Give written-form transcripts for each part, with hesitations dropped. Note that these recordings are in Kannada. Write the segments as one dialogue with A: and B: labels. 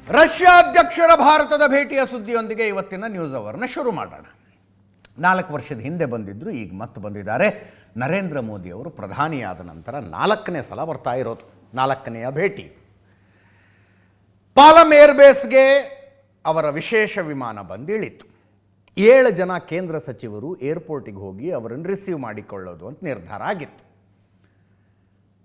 A: ರಷ್ಯಾ ಅಧ್ಯಕ್ಷರ ಭಾರತದ ಭೇಟಿಯ ಸುದ್ದಿಯೊಂದಿಗೆ ಇವತ್ತಿನ ನ್ಯೂಸ್ ಅವರ್ನ ಶುರು ಮಾಡೋಣ. 4 ವರ್ಷದ ಹಿಂದೆ ಬಂದಿದ್ದರು, ಈಗ ಮತ್ತೆ ಬಂದಿದ್ದಾರೆ. ನರೇಂದ್ರ ಮೋದಿ ಅವರು ಪ್ರಧಾನಿಯಾದ ನಂತರ 4ನೇ ಸಲ ಬರ್ತಾ ಇರೋದು, 4ನೆಯ ಭೇಟಿ. ಪಾಲಮ್ ಏರ್ಬೇಸ್ಗೆ ಅವರ ವಿಶೇಷ ವಿಮಾನ ಬಂದಿಳಿತು. 7 ಜನ ಕೇಂದ್ರ ಸಚಿವರು ಏರ್ಪೋರ್ಟಿಗೆ ಹೋಗಿ ಅವರನ್ನು ರಿಸೀವ್ ಮಾಡಿಕೊಳ್ಳೋದು ಅಂತ ನಿರ್ಧಾರ ಆಗಿತ್ತು.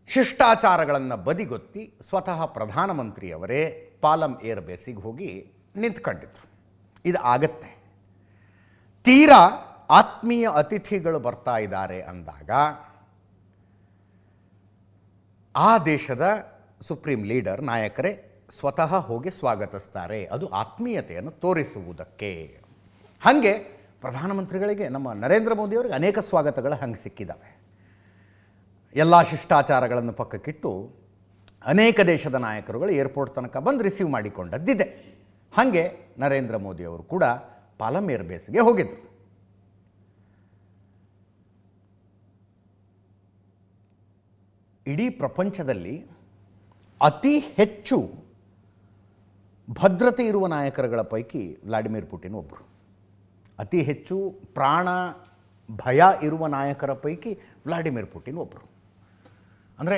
A: ಶಿಷ್ಟಾಚಾರಗಳನ್ನು ಬದಿಗೊತ್ತಿ ಸ್ವತಃ ಪ್ರಧಾನಮಂತ್ರಿಯವರೇ ಪಾಲಮ್ ಏರ್ಬೇಸಿಗೆ ಹೋಗಿ ನಿಂತ್ಕೊಂಡಿದ್ರು. ಇದು ಆಗತ್ತೆ. ತೀರಾ ಆತ್ಮೀಯ ಅತಿಥಿಗಳು ಬರ್ತಾ ಇದ್ದಾರೆ ಅಂದಾಗ ಆ ದೇಶದ ಸುಪ್ರೀಂ ಲೀಡರ್, ನಾಯಕರೇ ಸ್ವತಃ ಹೋಗಿ ಸ್ವಾಗತಿಸ್ತಾರೆ. ಅದು ಆತ್ಮೀಯತೆಯನ್ನು ತೋರಿಸುವುದಕ್ಕೆ. ಹಾಗೆ ಪ್ರಧಾನಮಂತ್ರಿಗಳಿಗೆ ನಮ್ಮ ನರೇಂದ್ರ ಮೋದಿಯವರಿಗೆ ಅನೇಕ ಸ್ವಾಗತಗಳು ಹಂಗೆ ಸಿಕ್ಕಿದ್ದಾವೆ. ಎಲ್ಲ ಶಿಷ್ಟಾಚಾರಗಳನ್ನು ಪಕ್ಕಕ್ಕಿಟ್ಟು ಅನೇಕ ದೇಶದ ನಾಯಕರುಗಳು ಏರ್ಪೋರ್ಟ್ ತನಕ ಬಂದು ರಿಸೀವ್ ಮಾಡಿಕೊಂಡದ್ದಿದೆ. ಹಾಗೆ ನರೇಂದ್ರ ಮೋದಿಯವರು ಕೂಡ ಪಾಲಮ್ ಏರ್ಬೇಸ್ಗೆ ಹೋಗಿದ್ದರು. ಇಡೀ ಪ್ರಪಂಚದಲ್ಲಿ ಅತಿ ಹೆಚ್ಚು ಭದ್ರತೆ ಇರುವ ನಾಯಕರುಗಳ ಪೈಕಿ ವ್ಲಾಡಿಮಿರ್ ಪುಟಿನ್ ಒಬ್ಬರು. ಅತಿ ಹೆಚ್ಚು ಪ್ರಾಣ ಭಯ ಇರುವ ನಾಯಕರ ಪೈಕಿ ವ್ಲಾಡಿಮಿರ್ ಪುಟಿನ್ ಒಬ್ಬರು. ಅಂದರೆ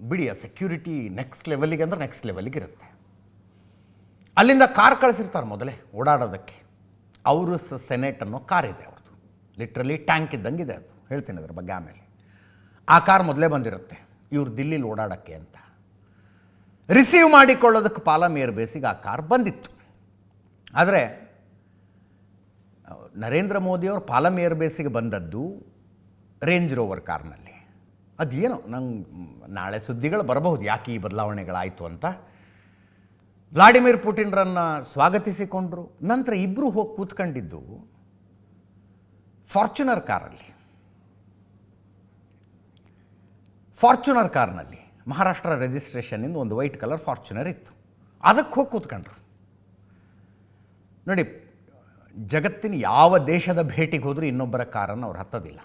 A: ಬಿಡಿ, ಆ ಸೆಕ್ಯೂರಿಟಿ ನೆಕ್ಸ್ಟ್ ಲೆವೆಲಿಗೆ ಅಂದರೆ ನೆಕ್ಸ್ಟ್ ಲೆವೆಲಿಗೆ ಇರುತ್ತೆ. ಅಲ್ಲಿಂದ ಕಾರ್ ಕಳಿಸಿರ್ತಾರೆ ಮೊದಲೇ ಓಡಾಡೋದಕ್ಕೆ. ಅವರು ಸೆನೆಟ್ ಅನ್ನೋ ಕಾರ್ ಇದೆ ಅವ್ರದ್ದು, ಲಿಟ್ರಲಿ ಟ್ಯಾಂಕ್ ಇದ್ದಂಗಿದೆ ಅದು. ಹೇಳ್ತೀನಿ ಅದ್ರ ಬಗ್ಗೆ ಆಮೇಲೆ. ಆ ಕಾರ್ ಮೊದಲೇ ಬಂದಿರುತ್ತೆ ಇವ್ರು ದಿಲ್ಲಿಲಿ ಓಡಾಡೋಕ್ಕೆ ಅಂತ. ರಿಸೀವ್ ಮಾಡಿಕೊಳ್ಳೋದಕ್ಕೆ ಪಾಲಮ್ ಏರ್ಬೇಸಿಗೆ ಆ ಕಾರ್ ಬಂದಿತ್ತು. ಆದರೆ ನರೇಂದ್ರ ಮೋದಿಯವರು ಪಾಲಮ್ ಏರ್ಬೇಸಿಗೆ ಬಂದದ್ದು ರೇಂಜ್ ರೋವರ್ ಕಾರ್ನಲ್ಲಿ. ಅದೇನೋ ನಂಗೆ ನಾಳೆ ಸುದ್ದಿಗಳು ಬರಬಹುದು ಯಾಕೆ ಈ ಬದಲಾವಣೆಗಳಾಯಿತು ಅಂತ. ವ್ಲಾಡಿಮಿರ್ ಪುಟಿನ್ರನ್ನು ಸ್ವಾಗತಿಸಿಕೊಂಡ್ರು. ನಂತರ ಇಬ್ಬರು ಹೋಗಿ ಕೂತ್ಕೊಂಡಿದ್ದು ಫಾರ್ಚುನರ್ ಕಾರ್ನಲ್ಲಿ. ಮಹಾರಾಷ್ಟ್ರ ರಿಜಿಸ್ಟ್ರೇಷನ್ನಿಂದ ಒಂದು ವೈಟ್ ಕಲರ್ ಫಾರ್ಚುನರ್ ಇತ್ತು, ಅದಕ್ಕೆ ಹೋಗಿ ಕೂತ್ಕೊಂಡ್ರು. ನೋಡಿ, ಜಗತ್ತಿನ ಯಾವ ದೇಶದ ಭೇಟಿಗೆ ಹೋದರೂ ಇನ್ನೊಬ್ಬರ ಕಾರನ್ನು ಅವ್ರು ಹತ್ತೋದಿಲ್ಲ.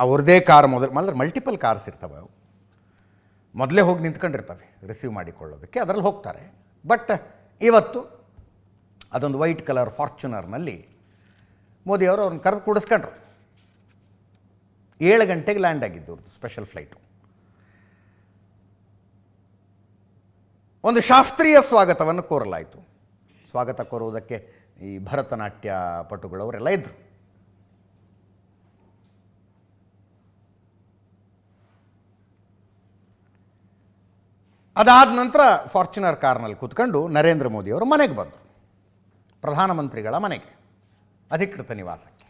A: ಅವ್ರದ್ದೇ ಕಾರ್ ಮಲ್ಟಿಪಲ್ ಕಾರ್ಸ್ ಇರ್ತವೆ. ಅವು ಮೊದಲೇ ಹೋಗಿ ನಿಂತ್ಕೊಂಡಿರ್ತವೆ ರಿಸೀವ್ ಮಾಡಿಕೊಳ್ಳೋದಕ್ಕೆ, ಅದರಲ್ಲಿ ಹೋಗ್ತಾರೆ. ಬಟ್ ಇವತ್ತು ಅದೊಂದು ವೈಟ್ ಕಲರ್ ಫಾರ್ಚುನರ್ನಲ್ಲಿ ಮೋದಿಯವರು ಅವ್ರನ್ನ ಕರೆದು ಕೂಡಿಸ್ಕೊಂಡ್ರು. 7 ಗಂಟೆಗೆ ಲ್ಯಾಂಡ್ ಆಗಿದ್ದು ಅವ್ರದ್ದು ಸ್ಪೆಷಲ್ ಫ್ಲೈಟು. ಒಂದು ಶಾಸ್ತ್ರೀಯ ಸ್ವಾಗತವನ್ನು ಕೋರಲಾಯಿತು. ಸ್ವಾಗತ ಕೋರುವುದಕ್ಕೆ ಈ ಭರತನಾಟ್ಯ ಪಟುಗಳವರೆಲ್ಲ ಇದ್ದರು. ಅದಾದ ನಂತರ ಫಾರ್ಚುನರ್ ಕಾರ್ನಲ್ಲಿ ಕೂತ್ಕೊಂಡು ನರೇಂದ್ರ ಮೋದಿಯವರು ಮನೆಗೆ ಬಂದರು, ಪ್ರಧಾನಮಂತ್ರಿಗಳ ಮನೆಗೆ, ಅಧಿಕೃತ ನಿವಾಸಕ್ಕೆ.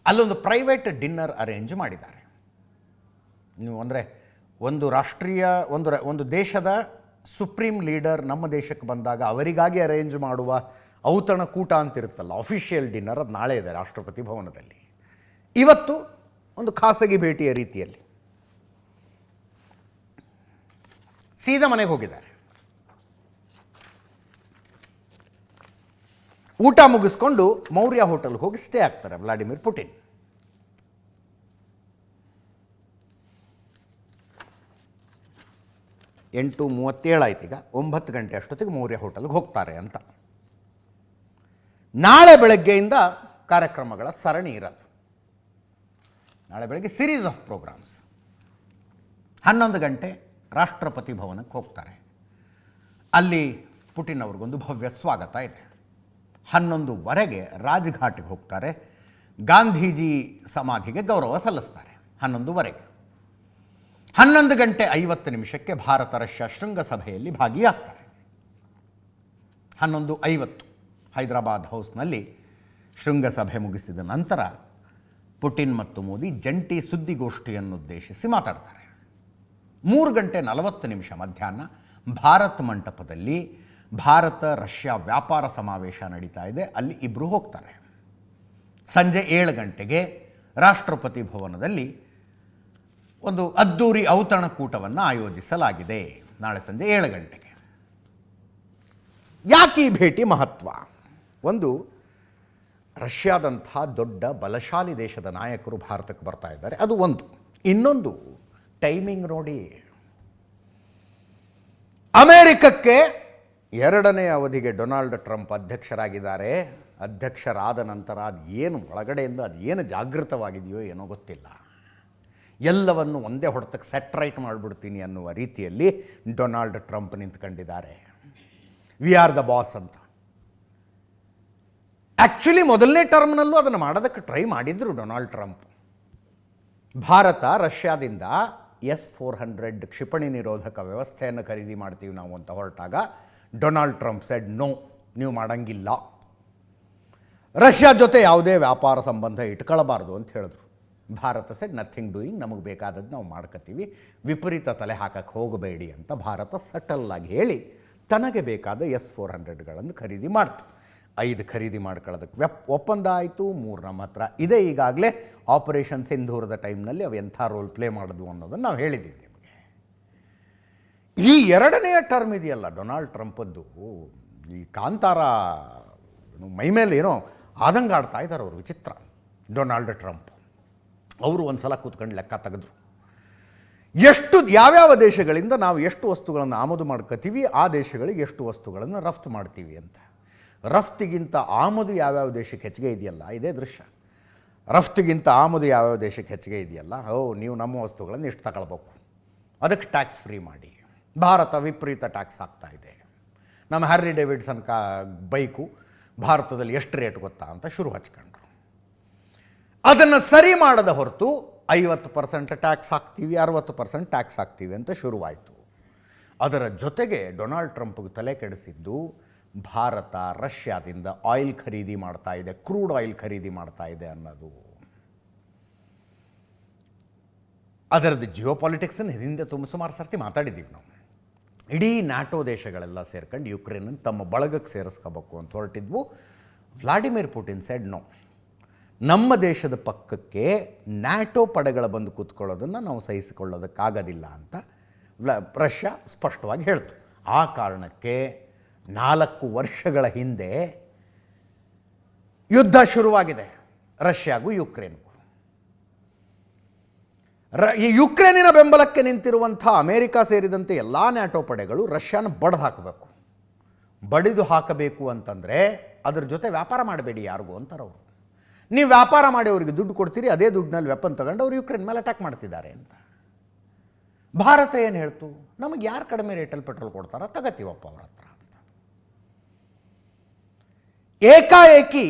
A: ಅಲ್ಲೊಂದು ಪ್ರೈವೇಟ್ ಡಿನ್ನರ್ ಅರೇಂಜ್ ಮಾಡಿದ್ದಾರೆ. ನೀವು ಅಂದರೆ ಒಂದು ರಾಷ್ಟ್ರೀಯ ಒಂದು ದೇಶದ ಸುಪ್ರೀಂ ಲೀಡರ್ ನಮ್ಮ ದೇಶಕ್ಕೆ ಬಂದಾಗ ಅವರಿಗಾಗಿ ಅರೇಂಜ್ ಮಾಡುವ ಔತಣಕೂಟ ಅಂತಿರುತ್ತಲ್ಲ, ಅಫಿಷಿಯಲ್ ಡಿನ್ನರ್, ಅದು ನಾಳೆ ಇದೆ ರಾಷ್ಟ್ರಪತಿ ಭವನದಲ್ಲಿ. ಇವತ್ತು ಒಂದು ಖಾಸಗಿ ಭೇಟಿಯ ರೀತಿಯಲ್ಲಿ ಸೀದಾ ಮನೆಗೆ ಹೋಗಿದ್ದಾರೆ. ಊಟ ಮುಗಿಸ್ಕೊಂಡು ಮೌರ್ಯ ಹೋಟೆಲ್ಗೆ ಹೋಗಿ ಸ್ಟೇ ಆಗ್ತಾರೆ ವ್ಲಾಡಿಮಿರ್ ಪುಟಿನ್. ಎಂಟು 37 ಆಯ್ತು. ಈಗ 9 ಗಂಟೆ ಅಷ್ಟೊತ್ತಿಗೆ ಮೌರ್ಯ ಹೋಟೆಲ್ಗೆ ಹೋಗ್ತಾರೆ ಅಂತ. ನಾಳೆ ಬೆಳಗ್ಗೆಯಿಂದ ಕಾರ್ಯಕ್ರಮಗಳ ಸರಣಿ ಇರೋದು. ನಾಳೆ ಬೆಳಗ್ಗೆ ಸಿರೀಸ್ ಆಫ್ ಪ್ರೋಗ್ರಾಮ್ಸ್. 11 ಗಂಟೆ ರಾಷ್ಟ್ರಪತಿ ಭವನಕ್ಕೆ ಹೋಗ್ತಾರೆ. ಅಲ್ಲಿ ಪುಟಿನ್ ಅವ್ರಿಗೊಂದು ಭವ್ಯ ಸ್ವಾಗತ ಇದೆ. 11:15 ರಾಜ್ಘಾಟ್ಗೆ ಹೋಗ್ತಾರೆ. ಗಾಂಧೀಜಿ ಸಮಾಧಿಗೆ ಗೌರವ ಸಲ್ಲಿಸ್ತಾರೆ 11:15. 11 ಗಂಟೆ 50 ನಿಮಿಷಕ್ಕೆ ಭಾರತ ರಷ್ಯಾ ಶೃಂಗಸಭೆಯಲ್ಲಿ ಭಾಗಿಯಾಗ್ತಾರೆ. 11:50 ಹೈದರಾಬಾದ್ ಹೌಸ್ನಲ್ಲಿ ಶೃಂಗಸಭೆ ಮುಗಿಸಿದ ನಂತರ ಪುಟಿನ್ ಮತ್ತು ಮೋದಿ ಜಂಟಿ ಸುದ್ದಿಗೋಷ್ಠಿಯನ್ನುದ್ದೇಶಿಸಿ ಮಾತಾಡ್ತಾರೆ. 3 ಗಂಟೆ 40 ನಿಮಿಷ ಮಧ್ಯಾಹ್ನ ಭಾರತ್ ಮಂಟಪದಲ್ಲಿ ಭಾರತ ರಷ್ಯಾ ವ್ಯಾಪಾರ ಸಮಾವೇಶ ನಡೀತಾ ಇದೆ, ಅಲ್ಲಿ ಇಬ್ಬರು ಹೋಗ್ತಾರೆ. ಸಂಜೆ 7 ಗಂಟೆಗೆ ರಾಷ್ಟ್ರಪತಿ ಭವನದಲ್ಲಿ ಒಂದು ಅದ್ದೂರಿ ಔತಣಕೂಟವನ್ನು ಆಯೋಜಿಸಲಾಗಿದೆ. ನಾಳೆ ಸಂಜೆ 7 ಗಂಟೆಗೆ. ಯಾಕೆ ಈ ಭೇಟಿ ಮಹತ್ವ? ಒಂದು, ರಷ್ಯಾದಂಥ ದೊಡ್ಡ ಬಲಶಾಲಿ ದೇಶದ ನಾಯಕರು ಭಾರತಕ್ಕೆ ಬರ್ತಾ ಇದ್ದಾರೆ, ಅದು ಒಂದು. ಇನ್ನೊಂದು, ಟೈಮಿಂಗ್ ನೋಡಿ, ಅಮೇರಿಕಕ್ಕೆ ಎರಡನೇ ಅವಧಿಗೆ ಡೊನಾಲ್ಡ್ ಟ್ರಂಪ್ ಅಧ್ಯಕ್ಷರಾಗಿದ್ದಾರೆ. ಅಧ್ಯಕ್ಷರಾದ ನಂತರ ಅದು ಏನು ಒಳಗಡೆಯಿಂದ ಅದು ಏನು ಜಾಗೃತವಾಗಿದೆಯೋ ಏನೋ ಗೊತ್ತಿಲ್ಲ. ಎಲ್ಲವನ್ನು ಒಂದೇ ಹೊಡೆತಕ್ಕೆ ಸೆಟ್ರೈಟ್ ಮಾಡಿಬಿಡ್ತೀನಿ ಅನ್ನುವ ರೀತಿಯಲ್ಲಿ ಡೊನಾಲ್ಡ್ ಟ್ರಂಪ್ ನಿಂತ್ಕೊಂಡಿದ್ದಾರೆ. ವಿ ಆರ್ ದ ಬಾಸ್ ಅಂತ. ಆ್ಯಕ್ಚುಲಿ ಮೊದಲನೇ ಟರ್ಮ್ನಲ್ಲೂ ಅದನ್ನು ಮಾಡೋದಕ್ಕೆ ಟ್ರೈ ಮಾಡಿದ್ರು ಡೊನಾಲ್ಡ್ ಟ್ರಂಪ್. ಭಾರತ ರಷ್ಯಾದಿಂದ S-400 ಕ್ಷಿಪಣಿ ನಿರೋಧಕ ವ್ಯವಸ್ಥೆಯನ್ನು ಖರೀದಿ ಮಾಡ್ತೀವಿ ನಾವು ಅಂತ ಹೊರಟಾಗ ಡೊನಾಲ್ಡ್ ಟ್ರಂಪ್ ಸೆಡ್ ನೋ, ನೀವು ಮಾಡೋಂಗಿಲ್ಲ, ರಷ್ಯಾ ಜೊತೆ ಯಾವುದೇ ವ್ಯಾಪಾರ ಸಂಬಂಧ ಇಟ್ಕೊಳ್ಬಾರ್ದು ಅಂತ ಹೇಳಿದ್ರು. ಭಾರತ ಸೆಡ್ ನಥಿಂಗ್ ಡೂಯಿಂಗ್, ನಮಗೆ ಬೇಕಾದದ್ದು ನಾವು ಮಾಡ್ಕೋತೀವಿ, ವಿಪರೀತ ತಲೆ ಹಾಕಕ್ಕೆ ಹೋಗಬೇಡಿ ಅಂತ ಭಾರತ ಸಟಲ್ಲಾಗಿ ಹೇಳಿ ತನಗೆ ಬೇಕಾದ S-400ಗಳನ್ನು ಖರೀದಿ ಮಾಡ್ತು. 5 ಖರೀದಿ ಮಾಡ್ಕೊಳ್ಳೋದಕ್ಕೆ ಒಪ್ಪಂದ ಆಯಿತು. 3 ನಮ್ಮ ಹತ್ರ ಇದೆ ಈಗಾಗಲೇ. ಆಪರೇಷನ್ ಸಿಂಧೂರದ ಟೈಮ್ನಲ್ಲಿ ಅವು ಎಂಥ ರೋಲ್ ಪ್ಲೇ ಮಾಡಿದ್ವು ಅನ್ನೋದನ್ನು ನಾವು ಹೇಳಿದ್ದೀವಿ ನಿಮಗೆ. ಈ ಎರಡನೆಯ ಟರ್ಮ್ ಇದೆಯಲ್ಲ ಡೊನಾಲ್ಡ್ ಟ್ರಂಪದ್ದು, ಈ ಕಾಂತಾರ ಮೈಮೇಲೆ ಏನೋ ಆದಂಗೆ ಆಡ್ತಾ ಇದ್ದಾರೆ ಅವರು. ವಿಚಿತ್ರ. ಡೊನಾಲ್ಡ್ ಟ್ರಂಪ್ ಅವರು ಒಂದು ಸಲ ಕೂತ್ಕೊಂಡು ಲೆಕ್ಕ ತೆಗೆದ್ರು, ಯಾವ್ಯಾವ ದೇಶಗಳಿಂದ ನಾವು ಎಷ್ಟು ವಸ್ತುಗಳನ್ನು ಆಮದು ಮಾಡ್ಕೋತೀವಿ, ಆ ದೇಶಗಳಿಗೆ ಎಷ್ಟು ವಸ್ತುಗಳನ್ನು ರಫ್ತು ಮಾಡ್ತೀವಿ ಅಂತ. ರಫ್ತಿಗಿಂತ ಆಮದು ಯಾವ್ಯಾವ ದೇಶಕ್ಕೆ ಹೆಚ್ಚಿಗೆ ಇದೆಯಲ್ಲ, ಇದೇ ದೃಶ್ಯ. ರಫ್ತಿಗಿಂತ ಆಮದು ಯಾವ್ಯಾವ ದೇಶಕ್ಕೆ ಹೆಚ್ಚಿಗೆ ಇದೆಯಲ್ಲ, ನೀವು ನಮ್ಮ ವಸ್ತುಗಳನ್ನು ಇಷ್ಟು ತಗೊಳ್ಬೇಕು, ಅದಕ್ಕೆ ಟ್ಯಾಕ್ಸ್ ಫ್ರೀ ಮಾಡಿ. ಭಾರತ ವಿಪರೀತ ಟ್ಯಾಕ್ಸ್ ಆಗ್ತಾ ಇದೆ. ನಮ್ಮ ಹ್ಯಾರಿ ಡೇವಿಡ್ಸನ್ ಬೈಕು ಭಾರತದಲ್ಲಿ ಎಷ್ಟು ರೇಟ್ ಗೊತ್ತಾ ಅಂತ ಶುರು ಹಚ್ಕೊಂಡ್ರು. ಅದನ್ನು ಸರಿ ಮಾಡದ ಹೊರತು 50% ಟ್ಯಾಕ್ಸ್ ಹಾಕ್ತೀವಿ, 60% ಟ್ಯಾಕ್ಸ್ ಹಾಕ್ತೀವಿ ಅಂತ ಶುರುವಾಯಿತು. ಅದರ ಜೊತೆಗೆ ಡೊನಾಲ್ಡ್ ಟ್ರಂಪ್ಗೆ ತಲೆ ಕೆಡಿಸಿದ್ದು, ಭಾರತ ರಷ್ಯಾದಿಂದ ಆಯಿಲ್ ಖರೀದಿ ಮಾಡ್ತಾ ಇದೆ, ಕ್ರೂಡ್ ಆಯಿಲ್ ಖರೀದಿ ಮಾಡ್ತಾ ಇದೆ ಅನ್ನೋದು. ಅದರದ್ದು ಜಿಯೋಪಾಲಿಟಿಕ್ಸನ್ನು ಹಿಂದೆ ಸುಮಾರು ಸರ್ತಿ ಮಾತಾಡಿದ್ದೀವಿ ನಾವು. ಇಡೀ ನ್ಯಾಟೋ ದೇಶಗಳೆಲ್ಲ ಸೇರ್ಕೊಂಡು ಯುಕ್ರೇನನ್ನು ತಮ್ಮ ಬಳಗಕ್ಕೆ ಸೇರಿಸ್ಕೋಬೇಕು ಅಂತ ಹೊರಟಿದ್ವು. ವ್ಲಾಡಿಮಿರ್ ಪುಟಿನ್ ಸೆಡ್ ನೋ, ನಮ್ಮ ದೇಶದ ಪಕ್ಕಕ್ಕೆ ನ್ಯಾಟೋ ಪಡೆಗಳ ಬಂದು ಕೂತ್ಕೊಳ್ಳೋದನ್ನು ನಾವು ಸಹಿಸಿಕೊಳ್ಳೋದಕ್ಕಾಗೋದಿಲ್ಲ ಅಂತ ರಷ್ಯಾ ಸ್ಪಷ್ಟವಾಗಿ ಹೇಳ್ತು. ಆ ಕಾರಣಕ್ಕೆ 4 ವರ್ಷಗಳ ಹಿಂದೆ ಯುದ್ಧ ಶುರುವಾಗಿದೆ ರಷ್ಯಾಗೂ ಯುಕ್ರೇನ್ಗೂ. ಈ ಯುಕ್ರೇನಿನ ಬೆಂಬಲಕ್ಕೆ ನಿಂತಿರುವಂಥ ಅಮೇರಿಕ ಸೇರಿದಂತೆ ಎಲ್ಲ ನ್ಯಾಟೋ ಪಡೆಗಳು ರಷ್ಯಾನ ಬಡಿದು ಹಾಕಬೇಕು ಅಂತಂದರೆ ಅದ್ರ ಜೊತೆ ವ್ಯಾಪಾರ ಮಾಡಬೇಡಿ ಯಾರಿಗೂ ಅಂತಾರೆ ಅವರು. ನೀವು ವ್ಯಾಪಾರ ಮಾಡಿ ಅವರಿಗೆ ದುಡ್ಡು ಕೊಡ್ತೀರಿ, ಅದೇ ದುಡ್ಡಿನಲ್ಲಿ ವೆಪನ್ ತಗೊಂಡು ಅವರು ಯುಕ್ರೇನ್ ಮೇಲೆ ಅಟ್ಯಾಕ್ ಮಾಡ್ತಿದ್ದಾರೆ ಅಂತ. ಭಾರತ ಏನು ಹೇಳ್ತು, ನಮಗೆ ಯಾರು ಕಡಿಮೆ ರೇಟಲ್ಲಿ ಪೆಟ್ರೋಲ್ ಕೊಡ್ತಾರೋ ತಗೋತೀವಪ್ಪ ಅವ್ರ ಹತ್ರ ಅಂತ. ಏಕಾಏಕಿ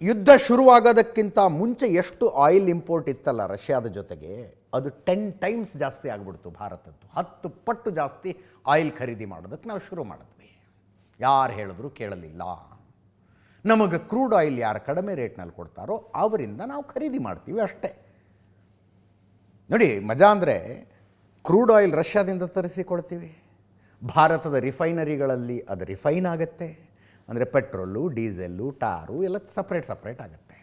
A: ಯುದ್ಧ ಶುರುವಾಗೋದಕ್ಕಿಂತ ಮುಂಚೆ ಎಷ್ಟು ಆಯಿಲ್ ಇಂಪೋರ್ಟ್ ಇತ್ತಲ್ಲ ರಷ್ಯಾದ ಜೊತೆಗೆ, ಅದು 10 ಟೈಮ್ಸ್ ಜಾಸ್ತಿ ಆಗಿಬಿಡ್ತು ಭಾರತದ್ದು. 10 ಪಟ್ಟು ಜಾಸ್ತಿ ಆಯಿಲ್ ಖರೀದಿ ಮಾಡೋದಕ್ಕೆ ನಾವು ಶುರು ಮಾಡಿದ್ವಿ. ಯಾರು ಹೇಳಿದ್ರು ಕೇಳಲಿಲ್ಲ. ನಮಗೆ ಕ್ರೂಡ್ ಆಯಿಲ್ ಯಾರು ಕಡಿಮೆ ರೇಟ್ನಲ್ಲಿ ಕೊಡ್ತಾರೋ ಅವರಿಂದ ನಾವು ಖರೀದಿ ಮಾಡ್ತೀವಿ ಅಷ್ಟೇ. ನೋಡಿ ಮಜಾ ಅಂದರೆ, ಕ್ರೂಡ್ ಆಯಿಲ್ ರಷ್ಯಾದಿಂದ ತರಿಸಿಕೊಡ್ತೀವಿ, ಭಾರತದ ರಿಫೈನರಿಗಳಲ್ಲಿ ಅದು ರಿಫೈನ್ ಆಗುತ್ತೆ. ಅಂದರೆ ಪೆಟ್ರೋಲು, ಡೀಸೆಲ್ಲು, ಟಾರು ಎಲ್ಲ ಸಪ್ರೇಟ್ ಆಗುತ್ತೆ.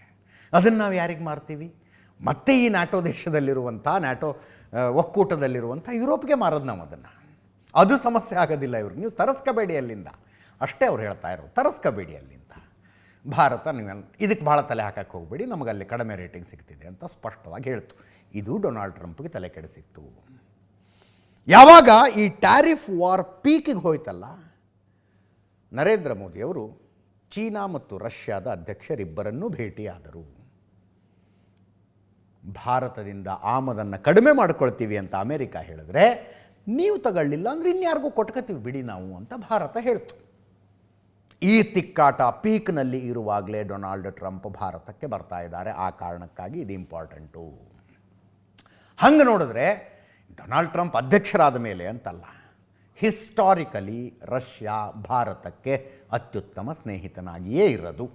A: ಅದನ್ನು ನಾವು ಯಾರಿಗೆ ಮಾರ್ತೀವಿ? ಮತ್ತೆ ಈ ನ್ಯಾಟೋ ದೇಶದಲ್ಲಿರುವಂಥ, ನ್ಯಾಟೋ ಒಕ್ಕೂಟದಲ್ಲಿರುವಂಥ ಯುರೋಪ್ಗೆ ಮಾರೋದು ನಾವು ಅದನ್ನು. ಅದು ಸಮಸ್ಯೆ ಆಗೋದಿಲ್ಲ ಇವ್ರಿಗೆ. ನೀವು ತರಿಸ್ಕೋಬೇಡಿ ಅಲ್ಲಿಂದ ಅಷ್ಟೇ ಅವ್ರು ಹೇಳ್ತಾ ಇರೋದು, ತರಿಸ್ಕೋಬೇಡಿ ಅಲ್ಲಿಂದ. ಭಾರತ ನೀವು ಇದಕ್ಕೆ ಭಾಳ ತಲೆ ಹಾಕಕ್ಕೆ ಹೋಗಬೇಡಿ, ನಮಗಲ್ಲಿ ಕಡಿಮೆ ರೇಟಿಂಗ್ ಸಿಗ್ತಿದೆ ಅಂತ ಸ್ಪಷ್ಟವಾಗಿ ಹೇಳ್ತು. ಇದು ಡೊನಾಲ್ಡ್ ಟ್ರಂಪ್ಗೆ ತಲೆ ಕೆಡಿಸಿತ್ತು. ಯಾವಾಗ ಈ ಟ್ಯಾರಿಫ್ ವಾರ್ ಪೀಕಿಗೆ ಹೋಯ್ತಲ್ಲ, ನರೇಂದ್ರ ಮೋದಿಯವರು ಚೀನಾ ಮತ್ತು ರಷ್ಯಾದ ಅಧ್ಯಕ್ಷರಿಬ್ಬರನ್ನೂ ಭೇಟಿಯಾದರು. ಭಾರತದಿಂದ ಆಮದನ್ನು ಕಡಿಮೆ ಮಾಡ್ಕೊಳ್ತೀವಿ ಅಂತ ಅಮೇರಿಕ ಹೇಳಿದ್ರೆ, ನೀವು ತಗೊಳ್ಳಿಲ್ಲ ಅಂದರೆ ಇನ್ಯಾರಿಗೂ ಕೊಟ್ಕೋತೀವಿ ಬಿಡಿ ನಾವು ಅಂತ ಭಾರತ ಹೇಳ್ತು. ಈ ತಿಕ್ಕಾಟ ಪೀಕ್ನಲ್ಲಿ ಇರುವಾಗಲೇ ಡೊನಾಲ್ಡ್ ಟ್ರಂಪ್ ಭಾರತಕ್ಕೆ ಬರ್ತಾ ಇದ್ದಾರೆ. ಆ ಕಾರಣಕ್ಕಾಗಿ ಇದು ಇಂಪಾರ್ಟೆಂಟು. ಹಂಗೆ ನೋಡಿದ್ರೆ ಡೊನಾಲ್ಡ್ ಟ್ರಂಪ್ ಅಧ್ಯಕ್ಷರಾದ ಮೇಲೆ ಅಂತಲ್ಲ, ಹಿಸ್ಟಾರಿಕಲಿ ರಷ್ಯಾ ಭಾರತಕ್ಕೆ ಅತ್ಯುತ್ತಮ ಸ್ನೇಹಿತನಾಗಿಯೇ ಇರೋದು.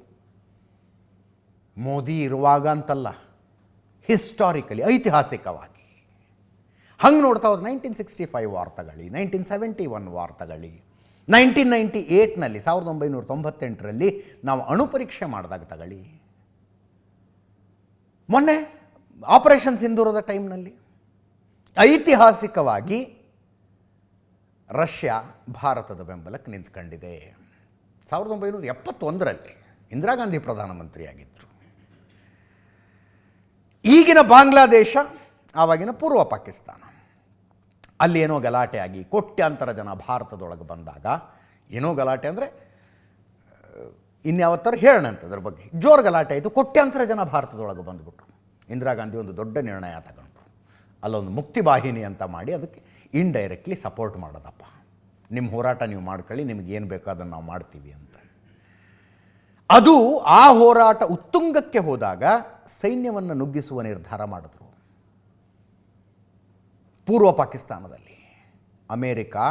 A: ಮೋದಿ ಇರುವಾಗ ಅಂತಲ್ಲ, ಹಿಸ್ಟಾರಿಕಲಿ ಐತಿಹಾಸಿಕವಾಗಿ. ಹಂಗೆ ನೋಡ್ತಾ ಹೋದ್ರೆ 1965 ವಾರ್ ತಗೊಳ್ಳಿ, 1971 ವಾರ್ ತಗೊಳ್ಳಿ, 1998ನಲ್ಲಿ 1998ರಲ್ಲಿ ನಾವು ಅಣು ಪರೀಕ್ಷೆ ಮಾಡಿದಾಗ ತಗೊಳ್ಳಿ, ಮೊನ್ನೆ ಆಪರೇಷನ್ ಸಿಂಧೂರದ ಟೈಮ್ನಲ್ಲಿ ಐತಿಹಾಸಿಕವಾಗಿ ರಷ್ಯಾ ಭಾರತದ ಬೆಂಬಲಕ್ಕೆ ನಿಂತ್ಕೊಂಡಿದೆ. 1971ರಲ್ಲಿ ಇಂದಿರಾ ಗಾಂಧಿ ಪ್ರಧಾನಮಂತ್ರಿಯಾಗಿದ್ದರು. ಈಗಿನ ಬಾಂಗ್ಲಾದೇಶ, ಆವಾಗಿನ ಪೂರ್ವ ಪಾಕಿಸ್ತಾನ, ಅಲ್ಲಿ ಏನೋ ಗಲಾಟೆ ಆಗಿ ಕೋಟ್ಯಾಂತರ ಜನ ಭಾರತದೊಳಗೆ ಬಂದಾಗ, ಏನೋ ಗಲಾಟೆ ಅಂದರೆ ಇನ್ಯಾವತ್ತರ ಹೇಳೋಣ ಅಂತ ಅದ್ರ ಬಗ್ಗೆ, ಜೋರು ಗಲಾಟೆ ಆಯಿತು, ಕೋಟ್ಯಾಂತರ ಜನ ಭಾರತದೊಳಗೆ ಬಂದುಬಿಟ್ರು. ಇಂದಿರಾ ಗಾಂಧಿ ಒಂದು ದೊಡ್ಡ ನಿರ್ಣಯ ತಗೊಂಡ್ರು, ಅಲ್ಲೊಂದು ಮುಕ್ತಿ ವಾಹಿನಿ ಅಂತ ಮಾಡಿ ಅದಕ್ಕೆ ಇಂಡೈರೆಕ್ಟ್ಲಿ ಸಪೋರ್ಟ್ ಮಾಡೋದಪ್ಪ, ನಿಮ್ಮ ಹೋರಾಟ ನೀವು ಮಾಡ್ಕೊಳ್ಳಿ, ನಿಮ್ಗೆ ಏನು ಬೇಕೋ ಅದನ್ನು ನಾವು ಮಾಡ್ತೀವಿ ಅಂತ. ಅದು ಆ ಹೋರಾಟ ಉತ್ತುಂಗಕ್ಕೆ ಹೋದಾಗ ಸೈನ್ಯವನ್ನು ನುಗ್ಗಿಸುವ ನಿರ್ಧಾರ ಮಾಡಿದ್ರು. ಪೂರ್ವ ಪಾಕಿಸ್ತಾನದಲ್ಲಿ ಅಮೇರಿಕಾ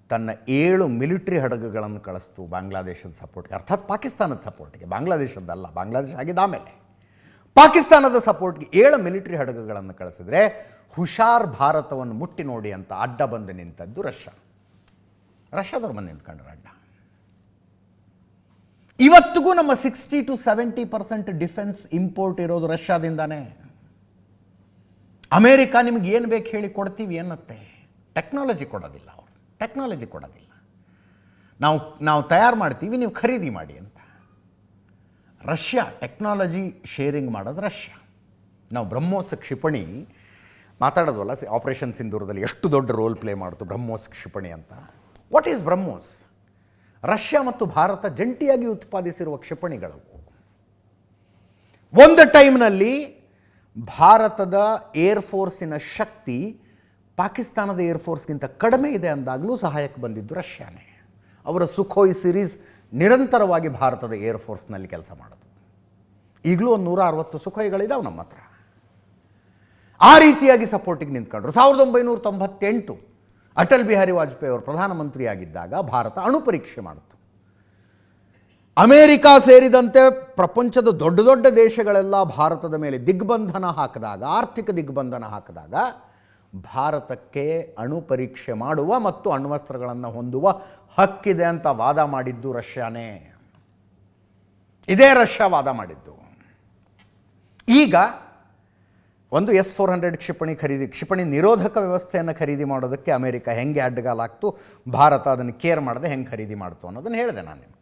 A: ತನ್ನ 7 ಮಿಲಿಟರಿ ಹಡಗುಗಳನ್ನು ಕಳಿಸ್ತು ಬಾಂಗ್ಲಾದೇಶದ ಸಪೋರ್ಟ್ಗೆ, ಅರ್ಥಾತ್ ಪಾಕಿಸ್ತಾನದ ಸಪೋರ್ಟ್ಗೆ, ಬಾಂಗ್ಲಾದೇಶದ್ದಲ್ಲ, ಬಾಂಗ್ಲಾದೇಶ ಆಗಿದ್ದ ಆಮೇಲೆ ಪಾಕಿಸ್ತಾನದ ಸಪೋರ್ಟ್ಗೆ 7 ಮಿಲಿಟರಿ ಹಡಗುಗಳನ್ನು ಕಳಿಸಿದ್ರೆ ಹುಷಾರ್ ಭಾರತವನ್ನು ಮುಟ್ಟಿ ನೋಡಿ ಅಂತ ಅಡ್ಡ ಬಂದು ನಿಂತದ್ದು ರಷ್ಯಾದವ್ರು ಬಂದು ನಿಂತ್ಕೊಂಡ್ರು ಅಡ್ಡ. ಇವತ್ತಿಗೂ ನಮ್ಮ 60 to 70% ಡಿಫೆನ್ಸ್ ಇಂಪೋರ್ಟ್ ಇರೋದು ರಷ್ಯಾದಿಂದಾನೇ. ಅಮೇರಿಕಾ ನಿಮ್ಗೆ ಏನು ಬೇಕು ಹೇಳಿ ಕೊಡ್ತೀವಿ ಅನ್ನತ್ತೆ, ಟೆಕ್ನಾಲಜಿ ಕೊಡೋದಿಲ್ಲ, ಅವರು ಟೆಕ್ನಾಲಜಿ ಕೊಡೋದಿಲ್ಲ, ನಾವು ತಯಾರು ಮಾಡ್ತೀವಿ, ನೀವು ಖರೀದಿ ಮಾಡಿ ಅಂತ. ರಷ್ಯಾ ಟೆಕ್ನಾಲಜಿ ಶೇರಿಂಗ್ ಮಾಡೋದು ರಷ್ಯಾ. ನಾವು ಬ್ರಹ್ಮೋಸ್ ಕ್ಷಿಪಣಿ ಮಾತಾಡೋದವಲ್ಲ, ಆಪರೇಷನ್ ಸಿಂಧೂರದಲ್ಲಿ ಎಷ್ಟು ದೊಡ್ಡ ರೋಲ್ ಪ್ಲೇ ಮಾಡ್ತು ಬ್ರಹ್ಮೋಸ್ ಕ್ಷಿಪಣಿ ಅಂತ. What is BrahMos? ರಷ್ಯಾ ಮತ್ತು ಭಾರತ ಜಂಟಿಯಾಗಿ ಉತ್ಪಾದಿಸಿರುವ ಕ್ಷಿಪಣಿಗಳು. ಒಂದು ಟೈಮ್ನಲ್ಲಿ ಭಾರತದ ಏರ್ಫೋರ್ಸಿನ ಶಕ್ತಿ ಪಾಕಿಸ್ತಾನದ ಏರ್ಫೋರ್ಸ್ಗಿಂತ ಕಡಿಮೆ ಇದೆ ಅಂದಾಗಲೂ ಸಹಾಯಕ್ಕೆ ಬಂದಿದ್ದು ರಷ್ಯಾನೇ. ಅವರ ಸುಖೋಯ್ ಸಿರೀಸ್ ನಿರಂತರವಾಗಿ ಭಾರತದ ಏರ್ಫೋರ್ಸ್ನಲ್ಲಿ ಕೆಲಸ ಮಾಡೋದು. ಈಗಲೂ ಒಂದು 160 ಸುಖೋಯ್ಗಳಿದಾವೆ ನಮ್ಮ ಹತ್ರ. ಆ ರೀತಿಯಾಗಿ ಸಪೋರ್ಟಿಗೆ ನಿಂತ್ಕೊಂಡ್ರು. 1998 ಅಟಲ್ ಬಿಹಾರಿ ವಾಜಪೇಯಿ ಅವರು ಪ್ರಧಾನಮಂತ್ರಿಯಾಗಿದ್ದಾಗ ಭಾರತ ಅಣು ಪರೀಕ್ಷೆ ಮಾಡಿತು. ಅಮೇರಿಕಾ ಸೇರಿದಂತೆ ಪ್ರಪಂಚದ ದೊಡ್ಡ ದೊಡ್ಡ ದೇಶಗಳೆಲ್ಲ ಭಾರತದ ಮೇಲೆ ದಿಗ್ಬಂಧನ ಹಾಕಿದಾಗ, ಆರ್ಥಿಕ ದಿಗ್ಬಂಧನ ಹಾಕಿದಾಗ, ಭಾರತಕ್ಕೆ ಅಣು ಪರೀಕ್ಷೆ ಮಾಡುವ ಮತ್ತು ಅಣ್ವಸ್ತ್ರಗಳನ್ನು ಹೊಂದುವ ಹಕ್ಕಿದೆ ಅಂತ ವಾದ ಮಾಡಿದ್ದು ರಷ್ಯಾನೇ. ಇದೇ ರಷ್ಯಾ ವಾದ ಮಾಡಿದ್ದು. ಈಗ ಒಂದು S-400 ಕ್ಷಿಪಣಿ ನಿರೋಧಕ ವ್ಯವಸ್ಥೆಯನ್ನು ಖರೀದಿ ಮಾಡೋದಕ್ಕೆ ಅಮೇರಿಕ ಹೆಂಗೆ ಅಡ್ಡಗಾಲಾಗ್ತು, ಭಾರತ ಅದನ್ನು ಕೇರ್ ಮಾಡದೆ ಹೆಂಗೆ ಖರೀದಿ ಮಾಡ್ತು ಅನ್ನೋದನ್ನು ಹೇಳಿದೆ ನಾನು ನಿಮಗೆ.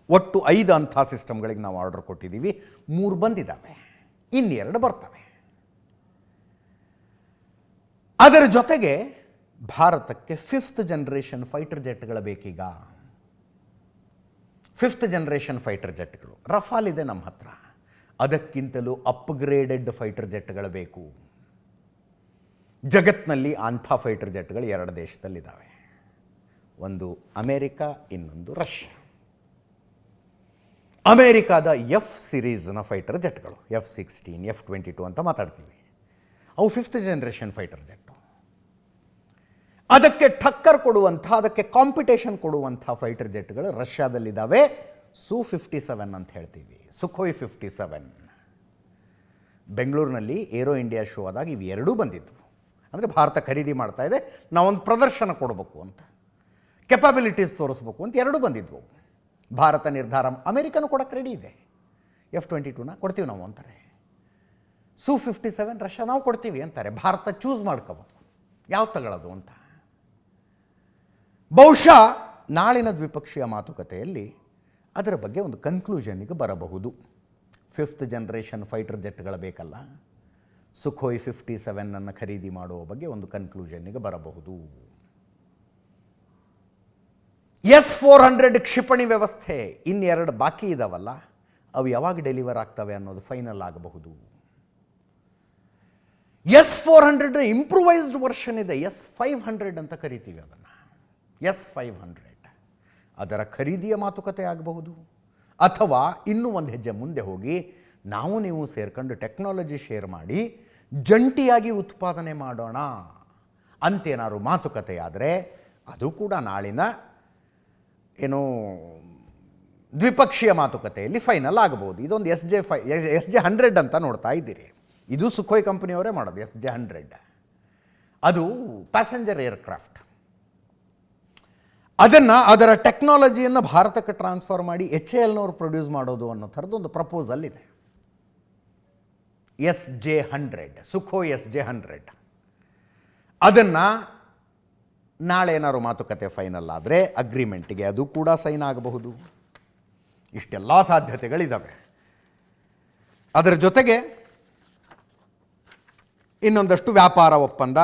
A: ಒಟ್ಟು 5 ಅಂಥ ಸಿಸ್ಟಮ್ಗಳಿಗೆ ನಾವು ಆರ್ಡರ್ ಕೊಟ್ಟಿದ್ದೀವಿ. 3 ಬಂದಿದ್ದಾವೆ, ಇನ್ನು 2 ಬರ್ತವೆ. ಅದರ ಜೊತೆಗೆ ಭಾರತಕ್ಕೆ 5th ಜನರೇಷನ್ ಫೈಟರ್ ಜೆಟ್ಗಳು ಬೇಕೀಗ. 5th ಜನರೇಷನ್ ಫೈಟರ್ ಜೆಟ್ಗಳು ರಫಾಲ್ ಇದೆ ನಮ್ಮ ಹತ್ರ, ಅದಕ್ಕಿಂತಲೂ ಅಪ್ಗ್ರೇಡೆಡ್ ಫೈಟರ್ ಜೆಟ್ಗಳು ಬೇಕು. ಜಗತ್ತಿನಲ್ಲಿ ಅಂಥ ಫೈಟರ್ ಜೆಟ್ಗಳು 2 ದೇಶದಲ್ಲಿದ್ದಾವೆ, ಒಂದು ಅಮೇರಿಕಾ, ಇನ್ನೊಂದು ರಷ್ಯಾ. ಅಮೇರಿಕಾದ F ಸಿರೀಸ್ನ ಫೈಟರ್ ಜೆಟ್ಗಳು, F-16, F-22 ಅಂತ ಮಾತಾಡ್ತೀವಿ, ಅವು 5th ಜನರೇಷನ್ ಫೈಟರ್ ಜೆಟ್ಟು. ಅದಕ್ಕೆ ಟಕ್ಕರ್ ಕೊಡುವಂಥ, ಅದಕ್ಕೆ ಕಾಂಪಿಟೇಷನ್ ಕೊಡುವಂಥ ಫೈಟರ್ ಜೆಟ್ಗಳು ರಷ್ಯಾದಲ್ಲಿದ್ದಾವೆ. Su-57 ಅಂತ ಹೇಳ್ತೀವಿ, ಸುಖೋಯ್ 57. ಬೆಂಗಳೂರಿನಲ್ಲಿ ಏರೋ ಇಂಡಿಯಾ ಶೋ ಆದಾಗ ಇವು 2 ಬಂದಿದ್ವು. ಅಂದರೆ ಭಾರತ ಖರೀದಿ ಮಾಡ್ತಾ ಇದೆ, ನಾವೊಂದು ಪ್ರದರ್ಶನ ಕೊಡಬೇಕು ಅಂತ, ಕೆಪಾಬಿಲಿಟೀಸ್ ತೋರಿಸ್ಬೇಕು ಅಂತ 2 ಬಂದಿದ್ವು. ಭಾರತ ನಿರ್ಧಾರ, ಅಮೇರಿಕನೂ ಕೊಡೋಕ್ಕೆ ರೆಡಿ ಇದೆ, F-22ನ ಕೊಡ್ತೀವಿ ನಾವು ಅಂತಾರೆ. Su-57 ರಷ್ಯಾ ನಾವು ಕೊಡ್ತೀವಿ ಅಂತಾರೆ. ಭಾರತ ಚೂಸ್ ಮಾಡ್ಕೋಬೇಕು ಯಾವ ತಗೊಳ್ಳೋದು ಅಂತ. ಬಹುಶಃ ನಾಳಿನ ದ್ವಿಪಕ್ಷೀಯ ಮಾತುಕತೆಯಲ್ಲಿ ಅದರ ಬಗ್ಗೆ ಒಂದು ಕನ್ಕ್ಲೂಷನ್ನಿಗೆ ಬರಬಹುದು. 5th ಜನರೇಷನ್ ಫೈಟರ್ ಜೆಟ್ಗಳು ಬೇಕಲ್ಲ, ಸುಖೋಯ್ 57 ಖರೀದಿ ಮಾಡುವ ಬಗ್ಗೆ ಒಂದು ಕನ್ಕ್ಲೂಷನ್ನಿಗೆ ಬರಬಹುದು. S-400 ಕ್ಷಿಪಣಿ ವ್ಯವಸ್ಥೆ ಇನ್ನು 2 ಬಾಕಿ ಇದಾವಲ್ಲ, ಅವು ಯಾವಾಗ ಡೆಲಿವರ್ ಆಗ್ತವೆ ಅನ್ನೋದು ಫೈನಲ್ ಆಗಬಹುದು. S-400 ಇಂಪ್ರೂವೈಸ್ಡ್ ವರ್ಷನ್ ಇದೆ, S-500 ಅಂತ ಕರಿತೀವಿ ಅದನ್ನು. S-500 ಅದರ ಖರೀದಿಯ ಮಾತುಕತೆ ಆಗಬಹುದು, ಅಥವಾ ಇನ್ನೂ ಒಂದು ಹೆಜ್ಜೆ ಮುಂದೆ ಹೋಗಿ ನಾವು ನೀವು ಸೇರ್ಕೊಂಡು ಟೆಕ್ನಾಲಜಿ ಶೇರ್ ಮಾಡಿ ಜಂಟಿಯಾಗಿ ಉತ್ಪಾದನೆ ಮಾಡೋಣ ಅಂತೇನಾದ್ರು ಮಾತುಕತೆ ಆದರೆ ಅದು ಕೂಡ ನಾಳಿನ ಏನು ದ್ವಿಪಕ್ಷೀಯ ಮಾತುಕತೆಯಲ್ಲಿ ಫೈನಲ್ ಆಗಬಹುದು. ಇದೊಂದು SJ-100 ಅಂತ ನೋಡ್ತಾ ಇದ್ದೀರಿ. ಇದು ಸುಖೋಯ್ ಕಂಪನಿಯವರೇ ಮಾಡೋದು SJ-100. ಅದು ಪ್ಯಾಸೆಂಜರ್ ಏರ್ಕ್ರಾಫ್ಟ್. ಅದರ ಟೆಕ್ನಾಲಜಿಯನ್ನು ಭಾರತಕ್ಕೆ ಟ್ರಾನ್ಸ್ಫರ್ ಮಾಡಿ HALನವರು ಪ್ರೊಡ್ಯೂಸ್ ಮಾಡೋದು ಅನ್ನೋ ಥರದೊಂದು ಪ್ರಪೋಸಲ್ ಇದೆ. SJ-100, Sukhoi SJ-100. ಅದನ್ನು ನಾಳೆ ಏನಾದ್ರು ಮಾತುಕತೆ ಫೈನಲ್ ಆದರೆ ಅಗ್ರಿಮೆಂಟಿಗೆ ಅದು ಕೂಡ ಸೈನ್ ಆಗಬಹುದು. ಇಷ್ಟೆಲ್ಲ ಸಾಧ್ಯತೆಗಳಿದ್ದಾವೆ. ಅದರ ಜೊತೆಗೆ ಇನ್ನೊಂದಷ್ಟು ವ್ಯಾಪಾರ ಒಪ್ಪಂದ,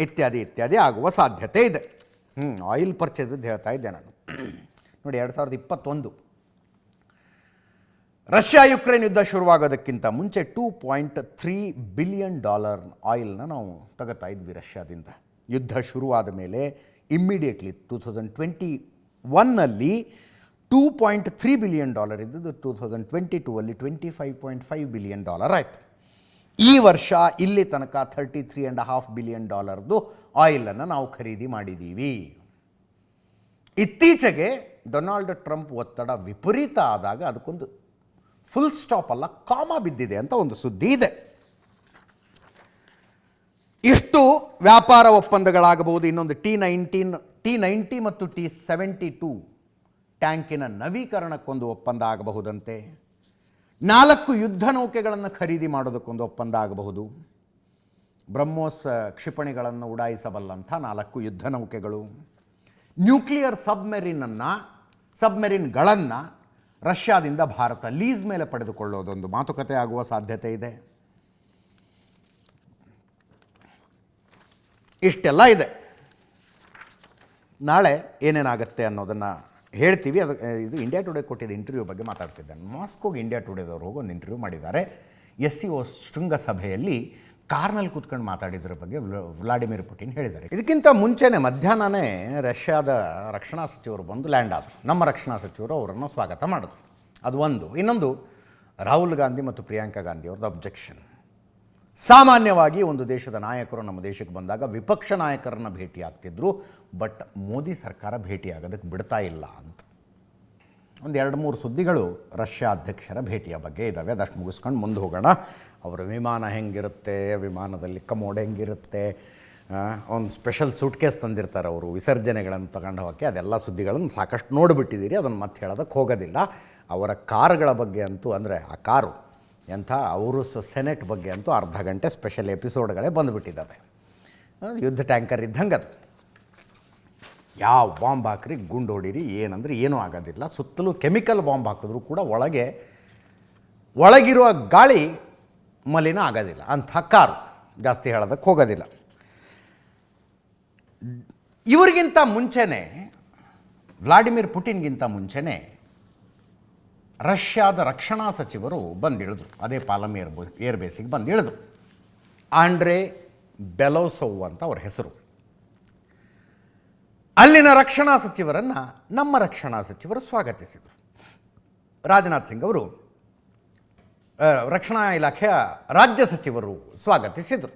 A: ಇತ್ಯಾದಿ ಇತ್ಯಾದಿ ಆಗುವ ಸಾಧ್ಯತೆ ಇದೆ. ಆಯಿಲ್ ಪರ್ಚೇಸದ್ದು ಹೇಳ್ತಾ ಇದ್ದೆ ನಾನು. ನೋಡಿ, 2021 ರಷ್ಯಾ ಯುಕ್ರೇನ್ ಯುದ್ಧ ಶುರುವಾಗೋದಕ್ಕಿಂತ ಮುಂಚೆ $2.3 ಬಿಲಿಯನ್ ಆಯಿಲ್ನ ನಾವು ತಗೋತಾ ಇದ್ವಿ ರಷ್ಯಾದಿಂದ. ಯುದ್ಧ ಶುರುವಾದ ಮೇಲೆ ಇಮ್ಮಿಡಿಯೇಟ್ಲಿ 2021ನಲ್ಲಿ $2.3 ಬಿಲಿಯನ್ ಇದ್ದದ್ದು 2022ಅಲ್ಲಿ $25.5 ಬಿಲಿಯನ್ ಆಯಿತು. ಈ ವರ್ಷ ಇಲ್ಲಿ ತನಕ $33.5 ಬಿಲಿಯನ್ ಆಯಿಲನ್ನು ನಾವು ಖರೀದಿ ಮಾಡಿದ್ದೀವಿ. ಇತ್ತೀಚೆಗೆ ಡೊನಾಲ್ಡ್ ಟ್ರಂಪ್ ಒತ್ತಡ ವಿಪರೀತ ಆದಾಗ ಅದಕ್ಕೊಂದು ಫುಲ್ ಸ್ಟಾಪ್ ಅಲ್ಲ, ಕಾಮ ಬಿದ್ದಿದೆ ಅಂತ ಒಂದು ಸುದ್ದಿ ಇದೆ. ಇಷ್ಟು ವ್ಯಾಪಾರ ಒಪ್ಪಂದಗಳಾಗಬಹುದು. ಇನ್ನೊಂದು T-90 ಮತ್ತು T-72 ಟ್ಯಾಂಕಿನ ನವೀಕರಣಕ್ಕೊಂದು ಒಪ್ಪಂದ ಆಗಬಹುದಂತೆ. 4 ಯುದ್ಧ ನೌಕೆಗಳನ್ನು ಖರೀದಿ ಮಾಡೋದಕ್ಕೊಂದು ಒಪ್ಪಂದ ಆಗಬಹುದು. ಬ್ರಹ್ಮೋಸ್ ಕ್ಷಿಪಣಿಗಳನ್ನು ಉಡಾಯಿಸಬಲ್ಲಂಥ 4 ಯುದ್ಧ ನೌಕೆಗಳು. ನ್ಯೂಕ್ಲಿಯರ್ ಸಬ್ಮೆರಿನ್ಗಳನ್ನು ರಷ್ಯಾದಿಂದ ಭಾರತ ಲೀಸ್ ಮೇಲೆ ಪಡೆದುಕೊಳ್ಳೋದೊಂದು ಮಾತುಕತೆ ಆಗುವ ಸಾಧ್ಯತೆ ಇದೆ. ಇಷ್ಟೆಲ್ಲ ಇದೆ. ನಾಳೆ ಏನೇನಾಗುತ್ತೆ ಅನ್ನೋದನ್ನು ಹೇಳ್ತೀವಿ. ಇದು ಇಂಡಿಯಾ ಟುಡೇ ಕೊಟ್ಟಿದ್ದ ಇಂಟರ್ವ್ಯೂ ಬಗ್ಗೆ ಮಾತಾಡ್ತಿದ್ದೇನೆ. ಮಾಸ್ಕೋಗೆ ಇಂಡಿಯಾ ಟುಡೇದವ್ರು ಹೋಗಿ ಒಂದು ಇಂಟರ್ವ್ಯೂ ಮಾಡಿದ್ದಾರೆ. SCO ಶೃಂಗಸಭೆಯಲ್ಲಿ ಕಾರ್ನಲ್ಲಿ ಕೂತ್ಕೊಂಡು ಮಾತಾಡಿದ್ರ ಬಗ್ಗೆ ವ್ಲಾಡಿಮಿರ್ ಪುಟಿನ್ ಹೇಳಿದ್ದಾರೆ. ಇದಕ್ಕಿಂತ ಮುಂಚೆನೇ ಮಧ್ಯಾಹ್ನನೇ ರಷ್ಯಾದ ರಕ್ಷಣಾ ಸಚಿವರು ಬಂದು ಲ್ಯಾಂಡ್ ಆದರು. ನಮ್ಮ ರಕ್ಷಣಾ ಸಚಿವರು ಅವರನ್ನು ಸ್ವಾಗತ ಮಾಡಿದ್ರು. ಅದು ಒಂದು. ಇನ್ನೊಂದು, ರಾಹುಲ್ ಗಾಂಧಿ ಮತ್ತು ಪ್ರಿಯಾಂಕಾ ಗಾಂಧಿ ಅವ್ರದ್ದು ಅಬ್ಜೆಕ್ಷನ್. ಸಾಮಾನ್ಯವಾಗಿ ಒಂದು ದೇಶದ ನಾಯಕರು ನಮ್ಮ ದೇಶಕ್ಕೆ ಬಂದಾಗ ವಿಪಕ್ಷ ನಾಯಕರನ್ನು ಭೇಟಿ ಆಗ್ತಿದ್ರು, ಬಟ್ ಮೋದಿ ಸರ್ಕಾರ ಭೇಟಿಯಾಗೋದಕ್ಕೆ ಬಿಡ್ತಾ ಇಲ್ಲ ಅಂತ. ಒಂದು 2-3 ಸುದ್ದಿಗಳು ರಷ್ಯಾ ಅಧ್ಯಕ್ಷರ ಭೇಟಿಯ ಬಗ್ಗೆ ಇದ್ದಾವೆ. ಅದಷ್ಟು ಮುಗಿಸ್ಕೊಂಡು ಮುಂದೆ ಹೋಗೋಣ. ಅವರ ವಿಮಾನ ಹೆಂಗಿರುತ್ತೆ, ವಿಮಾನದಲ್ಲಿ ಕಮೋಡ್ ಹೆಂಗಿರುತ್ತೆ, ಒಂದು ಸ್ಪೆಷಲ್ ಸೂಟ್ಕೇಸ್ ತಂದಿರ್ತಾರೆ ಅವರು ವಿಸರ್ಜನೆಗಳನ್ನು ತಗೊಂಡು ಹೋಗೋಕ್ಕೆ. ಅದೆಲ್ಲ ಸುದ್ದಿಗಳನ್ನು ಸಾಕಷ್ಟು ನೋಡಿಬಿಟ್ಟಿದ್ದೀರಿ, ಅದನ್ನು ಮತ್ತೆ ಹೇಳೋದಕ್ಕೆ ಹೋಗೋದಿಲ್ಲ. ಅವರ ಕಾರುಗಳ ಬಗ್ಗೆ ಅಂತೂ, ಅಂದರೆ ಆ ಕಾರು ಎಂಥ ಅವರು ಸೆನೆಟ್ ಬಗ್ಗೆ ಅಂತೂ ಅರ್ಧ ಗಂಟೆ ಸ್ಪೆಷಲ್ ಎಪಿಸೋಡ್ಗಳೇ ಬಂದುಬಿಟ್ಟಿದ್ದಾವೆ. ಯುದ್ಧ ಟ್ಯಾಂಕರ್ ಇದ್ದಂಗೆ ಅದು. ಯಾವ ಬಾಂಬ್ ಹಾಕ್ರಿ, ಗುಂಡು ಹೊಡೀರಿ, ಏನಂದರೆ ಏನೂ ಆಗೋದಿಲ್ಲ. ಸುತ್ತಲೂ ಕೆಮಿಕಲ್ ಬಾಂಬ್ ಹಾಕಿದ್ರೂ ಕೂಡ ಒಳಗಿರುವ ಗಾಳಿ ಮಲಿನ ಆಗೋದಿಲ್ಲ. ಅಂಥ ಕಾರು, ಜಾಸ್ತಿ ಹೇಳೋದಕ್ಕೆ ಹೋಗೋದಿಲ್ಲ. ಇವರಿಗಿಂತ ಮುಂಚೆನೇ, ವ್ಲಾಡಿಮಿರ್ ಪುಟಿನ್ಗಿಂತ ಮುಂಚೆನೇ ರಷ್ಯಾದ ರಕ್ಷಣಾ ಸಚಿವರು ಬಂದಿಳಿದ್ರು. ಅದೇ ಪಾಲಮ್ ಏರ್ಬೇಸಿಗೆ ಬಂದಿಳಿದ್ರು. ಆಂಡ್ರೆ ಬೆಲೋಸೋವ್ ಅಂತ ಅವ್ರ ಹೆಸರು. ಅಲ್ಲಿನ ರಕ್ಷಣಾ ಸಚಿವರನ್ನು ನಮ್ಮ ರಕ್ಷಣಾ ಸಚಿವರು ಸ್ವಾಗತಿಸಿದರು. ರಾಜನಾಥ್ ಸಿಂಗ್ ಅವರು, ರಕ್ಷಣಾ ಇಲಾಖೆಯ ರಾಜ್ಯ ಸಚಿವರು ಸ್ವಾಗತಿಸಿದರು.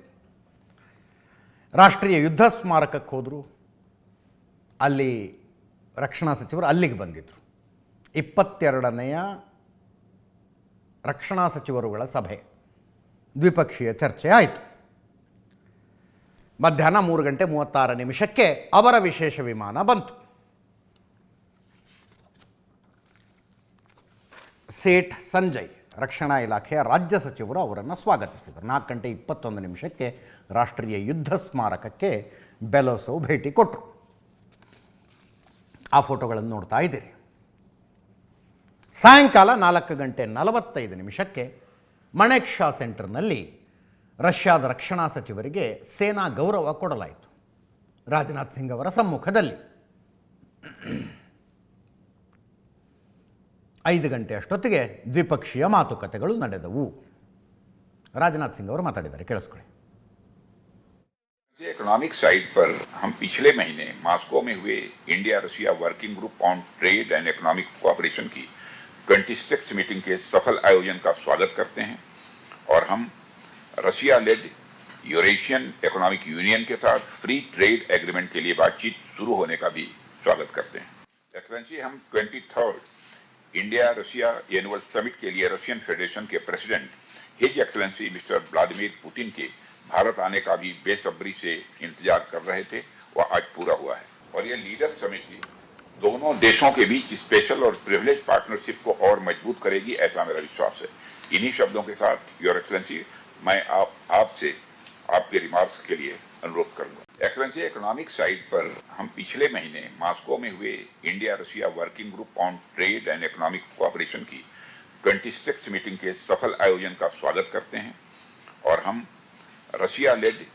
A: ರಾಷ್ಟ್ರೀಯ ಯುದ್ಧ ಸ್ಮಾರಕಕ್ಕೆ ಹೋದರು. ಅಲ್ಲಿ ರಕ್ಷಣಾ ಸಚಿವರು ಅಲ್ಲಿಗೆ ಬಂದಿದ್ದರು. 22ನೇಯ ರಕ್ಷಣಾ ಸಚಿವರುಗಳ ಸಭೆ, ದ್ವಿಪಕ್ಷೀಯ ಚರ್ಚೆ ಆಯಿತು. ಮಧ್ಯಾಹ್ನ 3:36 ಅವರ ವಿಶೇಷ ವಿಮಾನ ಬಂತು. ಸೇಠ್ ಸಂಜಯ್, ರಕ್ಷಣಾ ಇಲಾಖೆಯ ರಾಜ್ಯ ಸಚಿವರು ಅವರನ್ನು ಸ್ವಾಗತಿಸಿದರು. 4:21 ರಾಷ್ಟ್ರೀಯ ಯುದ್ಧ ಸ್ಮಾರಕಕ್ಕೆ ಬೆಲೋಸೋವ್ ಭೇಟಿ ಕೊಟ್ಟರು. ಆ ಫೋಟೋಗಳನ್ನು ನೋಡ್ತಾ ಇದ್ದೀರಿ. ಸಾಯಂಕಾಲ 4:45 ಮಣೆಕ್ ಶಾ ಸೆಂಟರ್ನಲ್ಲಿ ರಷ್ಯಾದ ರಕ್ಷಣಾ ಸಚಿವರಿಗೆ ಸೇನಾ ಗೌರವ ಕೊಡಲಾಯಿತು, ರಾಜನಾಥ್ ಸಿಂಗ್ ಅವರ ಸಮ್ಮುಖದಲ್ಲಿ. 5 ಗಂಟೆ ಅಷ್ಟೊತ್ತಿಗೆ ದ್ವಿಪಕ್ಷೀಯ ಮಾತುಕತೆಗಳು ನಡೆದವು. ರಾಜನಾಥ್ ಸಿಂಗ್ ಅವರು ಮಾತಾಡಿದ್ದಾರೆ, ಕೇಳಿಸ್ಕೊಳ್ಳಿ.
B: इकोनॉमिक साइड पर हम पिछले महीने मॉस्को में हुए India Russia working group on trade and economic cooperation की 26th मीटिंग के सफल आयोजन का स्वागत करते हैं और हम Russia led Eurasian Economic Union के साथ फ्री ट्रेड एग्रीमेंट के लिए बातचीत शुरू होने का भी स्वागत करते हैं. एक्सेलेंसी, हम 23rd India Russia annual summit के लिए रशियन फेडरेशन के president his excellency mister Vladimir Putin के भारत आने का भी बेसब्री से इंतजार कर रहे थे. वह आज पूरा हुआ है और यह लीडर्स समिट दोनों देशों के बीच स्पेशल और प्रिविलेज पार्टनरशिप को और मजबूत करेगी, ऐसा मेरा विश्वास है. इन्हीं शब्दों के साथ योर एक्सेलेंसी मैं आपसे आपके रिमार्क्स के लिए अनुरोध करूंगा. एक्सेलेंसी, इकोनॉमिक साइड पर हम पिछले महीने मॉस्को में हुए India Russia working group on trade and economic cooperation की 26th मीटिंग के सफल आयोजन का स्वागत करते हैं और हम Russia led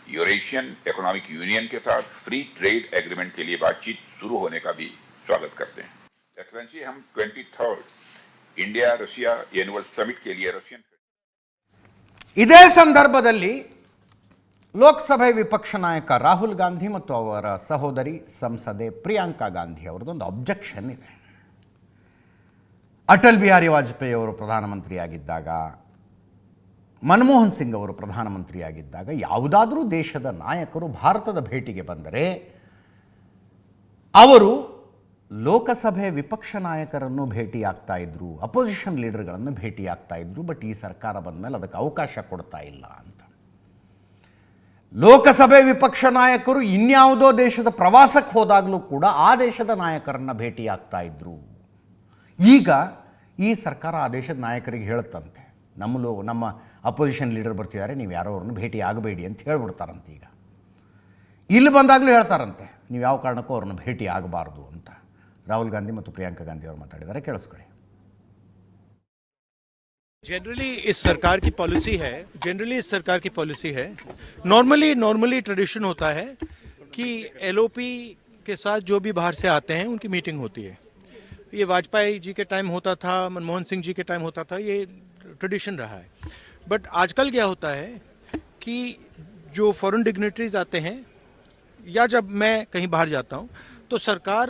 B: Eurasian Economic Union के साथ फ्री ट्रेड एग्रीमेंट के लिए बातचीत शुरू होने का भी स्वागत करते हैं। एक्सेलेंसी, हम 23rd India Russia annual summit के लिए रशियन
A: ಇದೇ ಸಂದರ್ಭದಲ್ಲಿ ಲೋಕಸಭೆ ವಿಪಕ್ಷ ನಾಯಕ ರಾಹುಲ್ ಗಾಂಧಿ ಮತ್ತು ಅವರ ಸಹೋದರಿ ಸಂಸದೆ ಪ್ರಿಯಾಂಕಾ ಗಾಂಧಿ ಅವರದೊಂದು ಅಬ್ಜೆಕ್ಷನ್ ಇದೆ. ಅಟಲ್ ಬಿಹಾರಿ ವಾಜಪೇಯಿ ಅವರು ಪ್ರಧಾನಮಂತ್ರಿಯಾಗಿದ್ದಾಗ, ಮನಮೋಹನ್ ಸಿಂಗ್ ಅವರು ಪ್ರಧಾನಮಂತ್ರಿಯಾಗಿದ್ದಾಗ ಯಾವುದಾದರೂ ದೇಶದ ನಾಯಕರು ಭಾರತದ ಭೇಟಿಗೆ ಬಂದರೆ ಅವರು ಲೋಕಸಭೆ ವಿಪಕ್ಷ ನಾಯಕರನ್ನು ಭೇಟಿಯಾಗ್ತಾ ಇದ್ರು, ಅಪೋಸಿಷನ್ ಲೀಡರ್ಗಳನ್ನು ಭೇಟಿಯಾಗ್ತಾ ಇದ್ರು. ಬಟ್ ಈ ಸರ್ಕಾರ ಬಂದ ಮೇಲೆ ಅದಕ್ಕೆ ಅವಕಾಶ ಕೊಡ್ತಾ ಇಲ್ಲ ಅಂತ. ಲೋಕಸಭೆ ವಿಪಕ್ಷ ನಾಯಕರು ಇನ್ಯಾವುದೋ ದೇಶದ ಪ್ರವಾಸಕ್ಕೆ ಹೋದಾಗಲೂ ಕೂಡ ಆ ದೇಶದ ನಾಯಕರನ್ನು ಭೇಟಿಯಾಗ್ತಾ ಇದ್ರು. ಈಗ ಈ ಸರ್ಕಾರ ಆ ದೇಶದ ನಾಯಕರಿಗೆ ಹೇಳುತ್ತಂತೆ, ನಮ್ಮ ಅಪೋಸಿಷನ್ ಲೀಡರ್ ಬರ್ತಿದ್ದಾರೆ, ನೀವು ಯಾರೋ ಅವ್ರನ್ನ ಭೇಟಿ ಆಗಬೇಡಿ ಅಂತ ಹೇಳ್ಬಿಡ್ತಾರಂತೆ. ಈಗ ಇಲ್ಲಿ ಬಂದಾಗಲೂ ಹೇಳ್ತಾರಂತೆ, ನೀವು ಯಾವ ಕಾರಣಕ್ಕೂ ಅವ್ರನ್ನ ಭೇಟಿ ಆಗಬಾರ್ದು ಅಂತ. ರಾಹುಲ್ ಗಾಂಧಿ ಮತ್ತು ಪ್ರಿಯಾಂಕಾ ಗಾಂಧಿ ಅವರು ಮಾತಾಡಿದ್ದಾರೆ, ಕೇಳಿಸ್ಕೊಳ್ಳಿ.
C: जनरली इस सरकार की पॉलिसी है नॉर्मली ट्रेडिशन होता है कि एलओपी के साथ जो भी बाहर से आते हैं उनकी मीटिंग होती है. ये वाजपेयी जी के टाइम होता था, मनमोहन सिंह जी के टाइम होता था, ये ट्रेडिशन रहा है. बट आजकल क्या होता है कि जो फॉरेन डिग्नेटरीज आते हैं या जब मैं कहीं बाहर जाता हूं तो सरकार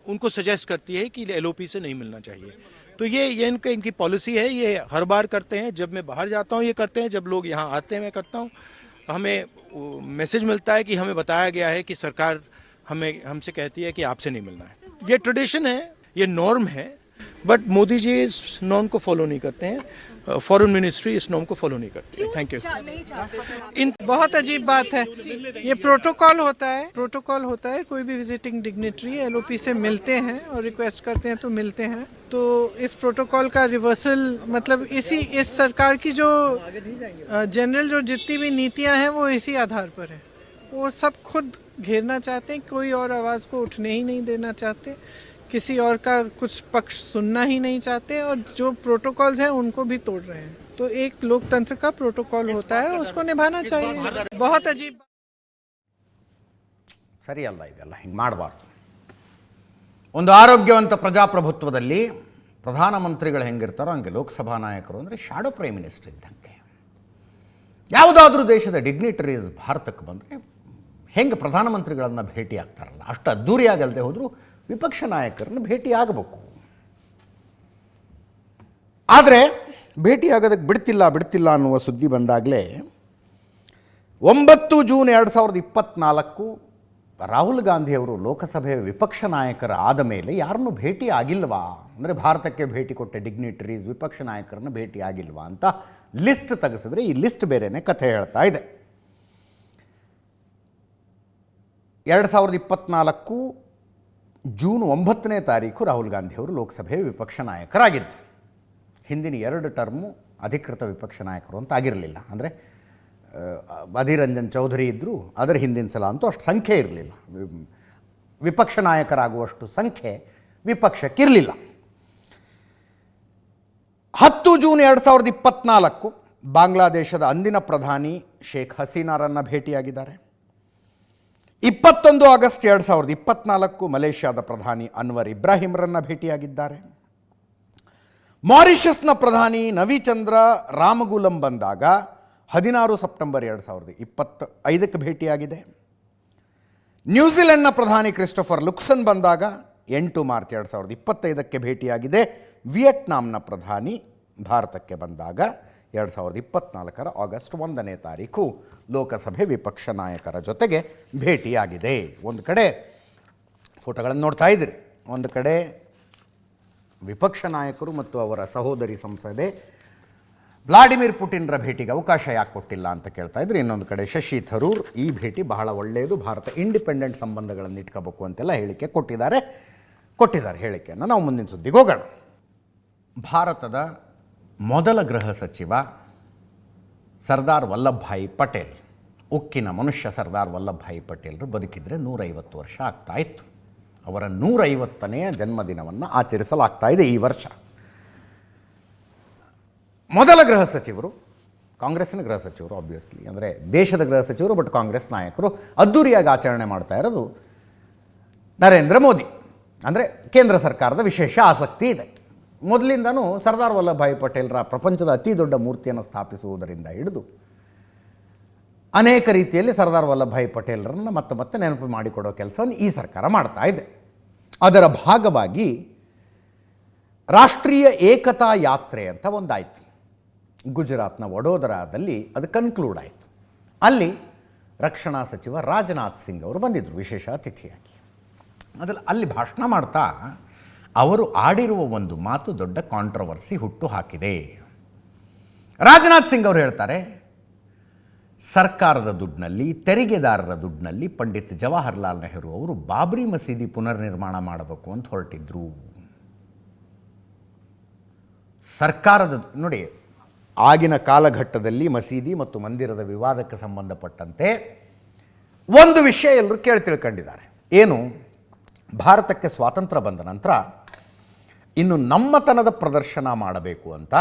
C: उनको सजेस्ट करती है कि एलओपी से नहीं मिलना चाहिए. तो ये इनकी पॉलिसी है. ये हर बार करते हैं. जब मैं बाहर जाता हूँ ये करते हैं, जब लोग यहाँ आते हैं मैं करता हूँ. हमें मैसेज मिलता है कि हमें बताया गया है कि सरकार हमसे कहती है कि आपसे नहीं मिलना है. ये ट्रेडिशन है, ये नॉर्म है. बट मोदी जी इस नॉर्म को फॉलो नहीं करते हैं. फॉरेन मिनिस्ट्री इस नॉर्म को फॉलो नहीं करती. Thank you.
D: बहुत अजीब बात है. ये प्रोटोकॉल होता है. कोई भी विजिटिंग डिग्नेटरी एलओपी से मिलते हैं और रिक्वेस्ट करते हैं तो मिलते हैं. तो इस प्रोटोकॉल का रिवर्सल मतलब इस सरकार की जो जनरल जो जितनी भी नीतियां हैं वो इसी आधार पर है. वो सब खुद घेरना चाहते हैं, कोई और आवाज़ को उठने ही नहीं देना चाहते, किसी और का कुछ पक्ष सुनना ही नहीं चाहते, और जो प्रोटोकॉल्स हैं उनको भी तोड़ रहे हैं. तो एक लोकतंत्र का प्रोटोकॉल होता है, उसको निभाना चाहिए. बहुत अजीब.
A: ಸರಿ ಅಲ್ಲ ಇದೆಲ್ಲ, ಹಿಂಗೆ ಮಾಡಬಾರ್ದು. ಒಂದು ಆರೋಗ್ಯವಂತ ಪ್ರಜಾಪ್ರಭುತ್ವದಲ್ಲಿ ಪ್ರಧಾನಮಂತ್ರಿಗಳು ಹೆಂಗಿರ್ತಾರೋ ಹಂಗೆ ಲೋಕಸಭಾ ನಾಯಕರು ಅಂದರೆ ಶಾಡೋ ಪ್ರೈಮ್ ಮಿನಿಸ್ಟರ್ ಇದ್ದಂಗೆ. ಯಾವುದಾದ್ರೂ ದೇಶದ ಡಿಗ್ನಿಟರೀಸ್ ಭಾರತಕ್ಕೆ ಬಂದರೆ ಹೆಂಗೆ ಪ್ರಧಾನಮಂತ್ರಿಗಳನ್ನು ಭೇಟಿ ಆಗ್ತಾರಲ್ಲ, ಅಷ್ಟು ಅದ್ಧೂರಿಯಾಗಲ್ಲದೆ ಹೋದರೂ ವಿಪಕ್ಷ ನಾಯಕರನ್ನು ಭೇಟಿ ಆಗಬೇಕು. ಆದರೆ ಭೇಟಿಯಾಗೋದಕ್ಕೆ ಬಿಡ್ತಿಲ್ಲ ಅನ್ನುವ ಸುದ್ದಿ ಬಂದಾಗಲೇ 9 ಜೂನ್ 2024 ರಾಹುಲ್ ಗಾಂಧಿಯವರು ಲೋಕಸಭೆಯ ವಿಪಕ್ಷ ನಾಯಕರ ಆದ ಮೇಲೆ ಯಾರನ್ನೂ ಭೇಟಿ ಆಗಿಲ್ವಾ, ಅಂದರೆ ಭಾರತಕ್ಕೆ ಭೇಟಿ ಕೊಟ್ಟ ಡಿಗ್ನಿಟರೀಸ್ ವಿಪಕ್ಷ ನಾಯಕರನ್ನು ಭೇಟಿ ಆಗಿಲ್ವಾ ಅಂತ ಲಿಸ್ಟ್ ತೆಗೆಸಿದ್ರೆ ಈ ಲಿಸ್ಟ್ ಬೇರೆಯೇ ಕಥೆ ಹೇಳ್ತಾ ಇದೆ. 2024 ಜೂನ್ 9ನೇ ತಾರೀಕು ರಾಹುಲ್ ಗಾಂಧಿಯವರು ಲೋಕಸಭೆಯ ವಿಪಕ್ಷ ನಾಯಕರಾಗಿದ್ದರು. ಹಿಂದಿನ 2 ಟರ್ಮು ಅಧಿಕೃತ ವಿಪಕ್ಷ ನಾಯಕರು ಅಂತ ಆಗಿರಲಿಲ್ಲ. ಅಂದರೆ ಅಧೀರ್ ರಂಜನ್ ಚೌಧರಿ ಇದ್ದರು, ಅದರ ಹಿಂದಿನ ಸಲ ಅಂತೂ ಅಷ್ಟು ಸಂಖ್ಯೆ ಇರಲಿಲ್ಲ, ವಿಪಕ್ಷ ನಾಯಕರಾಗುವಷ್ಟು ಸಂಖ್ಯೆ ವಿಪಕ್ಷಕ್ಕಿರಲಿಲ್ಲ. 10 ಜೂನ್ 2024 ಬಾಂಗ್ಲಾದೇಶದ ಅಂದಿನ ಪ್ರಧಾನಿ ಶೇಖ್ ಹಸೀನಾರನ್ನು ಭೇಟಿಯಾಗಿದ್ದಾರೆ. 21 ಆಗಸ್ಟ್ 2024 ಮಲೇಷ್ಯಾದ ಪ್ರಧಾನಿ ಅನ್ವರ್ ಇಬ್ರಾಹಿಂರನ್ನು ಭೇಟಿಯಾಗಿದ್ದಾರೆ. ಮಾರಿಷಸ್ನ ಪ್ರಧಾನಿ ನವಿಚಂದ್ರ ರಾಮಗುಲಂ ಬಂದಾಗ 16 ಸೆಪ್ಟೆಂಬರ್ 2025 ಭೇಟಿಯಾಗಿದೆ. ನ್ಯೂಜಿಲೆಂಡ್ನ ಪ್ರಧಾನಿ ಕ್ರಿಸ್ಟೋಫರ್ ಲುಕ್ಸನ್ ಬಂದಾಗ 8 ಮಾರ್ಚ್ 2025 ಭೇಟಿಯಾಗಿದೆ. ವಿಯೆಟ್ನಾಂನ ಪ್ರಧಾನಿ ಭಾರತಕ್ಕೆ ಬಂದಾಗ 2024 ಆಗಸ್ಟ್ 1ನೇ ತಾರೀಕು ಲೋಕಸಭೆ ವಿಪಕ್ಷ ನಾಯಕರ ಜೊತೆಗೆ ಭೇಟಿಯಾಗಿದೆ. ಒಂದು ಕಡೆ ಫೋಟೋಗಳನ್ನು ನೋಡ್ತಾ ಇದ್ದೀರಿ, ಒಂದು ಕಡೆ ವಿಪಕ್ಷ ನಾಯಕರು ಮತ್ತು ಅವರ ಸಹೋದರಿ ಸಂಸದೆ ವ್ಲಾಡಿಮಿರ್ ಪುಟಿನ್ರ ಭೇಟಿಗೆ ಅವಕಾಶ ಯಾಕೆ ಕೊಟ್ಟಿಲ್ಲ ಅಂತ ಕೇಳ್ತಾ ಇದ್ರು. ಇನ್ನೊಂದು ಕಡೆ ಶಶಿ ಥರೂರ್ ಈ ಭೇಟಿ ಬಹಳ ಒಳ್ಳೆಯದು, ಭಾರತ ಇಂಡಿಪೆಂಡೆಂಟ್ ಸಂಬಂಧಗಳನ್ನು ಇಟ್ಕೋಬೇಕು ಅಂತೆಲ್ಲ ಹೇಳಿಕೆ ಕೊಟ್ಟಿದ್ದಾರೆ ಹೇಳಿಕೆಯನ್ನು ನಾವು ಮುಂದಿನ ಸುದ್ದಿಗೆ ಹೋಗೋಣ. ಭಾರತದ ಮೊದಲ ಗೃಹ ಸಚಿವ ಸರ್ದಾರ್ ವಲ್ಲಭಭಾಯಿ ಪಟೇಲ್, ಉಕ್ಕಿನ ಮನುಷ್ಯ ಸರ್ದಾರ್ ವಲ್ಲಭಭಾಯಿ ಪಟೇಲರು ಬದುಕಿದರೆ 150 ವರ್ಷ ಆಗ್ತಾ ಇತ್ತು. ಅವರ 150ನೇ ಜನ್ಮದಿನವನ್ನು ಆಚರಿಸಲಾಗ್ತಾ ಇದೆ ಈ ವರ್ಷ. ಮೊದಲ ಗೃಹ ಸಚಿವರು ಕಾಂಗ್ರೆಸ್ಸಿನ ಗೃಹ ಸಚಿವರು ಆಬ್ವಿಯಸ್ಲಿ, ಅಂದರೆ ದೇಶದ ಗೃಹ ಸಚಿವರು, ಬಟ್ ಕಾಂಗ್ರೆಸ್ ನಾಯಕರು ಅದ್ಧೂರಿಯಾಗಿ ಆಚರಣೆ ಮಾಡ್ತಾ ಇರೋದು ನರೇಂದ್ರ ಮೋದಿ. ಅಂದರೆ ಕೇಂದ್ರ ಸರ್ಕಾರದ ವಿಶೇಷ ಆಸಕ್ತಿ ಇದೆ. ಮೊದಲಿಂದನೂ ಸರ್ದಾರ್ ವಲ್ಲಭಭಾಯಿ ಪಟೇಲರ ಪ್ರಪಂಚದ ಅತಿ ದೊಡ್ಡ ಮೂರ್ತಿಯನ್ನು ಸ್ಥಾಪಿಸುವುದರಿಂದ ಹಿಡಿದು ಅನೇಕ ರೀತಿಯಲ್ಲಿ ಸರ್ದಾರ್ ವಲ್ಲಭಭಾಯಿ ಪಟೇಲರನ್ನು ಮತ್ತೆ ನೆನಪು ಮಾಡಿಕೊಡೋ ಕೆಲಸವನ್ನು ಈ ಸರ್ಕಾರ ಮಾಡ್ತಾ ಇದೆ. ಅದರ ಭಾಗವಾಗಿ ರಾಷ್ಟ್ರೀಯ ಏಕತಾ ಯಾತ್ರೆ ಅಂತ ಒಂದಾಯಿತು. ಗುಜರಾತ್ನ ವಡೋದರಾದಲ್ಲಿ ಅದು ಕನ್ಕ್ಲೂಡ್ ಆಯಿತು. ಅಲ್ಲಿ ರಕ್ಷಣಾ ಸಚಿವ ರಾಜನಾಥ್ ಸಿಂಗ್ ಅವರು ಬಂದಿದ್ದರು ವಿಶೇಷ ಅತಿಥಿಯಾಗಿ. ಅಲ್ಲಿ ಭಾಷಣ ಮಾಡ್ತಾ ಅವರು ಆಡಿರುವ ಒಂದು ಮಾತು ದೊಡ್ಡ ಕಾಂಟ್ರವರ್ಸಿ ಹುಟ್ಟು ಹಾಕಿದೆ. ರಾಜನಾಥ್ ಸಿಂಗ್ ಅವರು ಹೇಳ್ತಾರೆ, ಸರ್ಕಾರದ ದುಡ್ಡಿನಲ್ಲಿ, ತೆರಿಗೆದಾರರ ದುಡ್ಡಿನಲ್ಲಿ ಪಂಡಿತ್ ಜವಾಹರ್ಲಾಲ್ ನೆಹರು ಅವರು ಬಾಬ್ರಿ ಮಸೀದಿ ಪುನರ್ನಿರ್ಮಾಣ ಮಾಡಬೇಕು ಅಂತ ಹೊರಟಿದ್ರು. ಸರ್ಕಾರದ ನೋಡಿ, ಆಗಿನ ಕಾಲಘಟ್ಟದಲ್ಲಿ ಮಸೀದಿ ಮತ್ತು ಮಂದಿರದ ವಿವಾದಕ್ಕೆ ಸಂಬಂಧಪಟ್ಟಂತೆ ಒಂದು ವಿಷಯ ಎಲ್ಲರೂ ತಿಳ್ಕೊಂಡಿದ್ದಾರೆ. ಏನು? ಭಾರತಕ್ಕೆ ಸ್ವಾತಂತ್ರ್ಯ ಬಂದ ನಂತರ ಇನ್ನು ನಮ್ಮತನದ ಪ್ರದರ್ಶನ ಮಾಡಬೇಕು ಅಂತ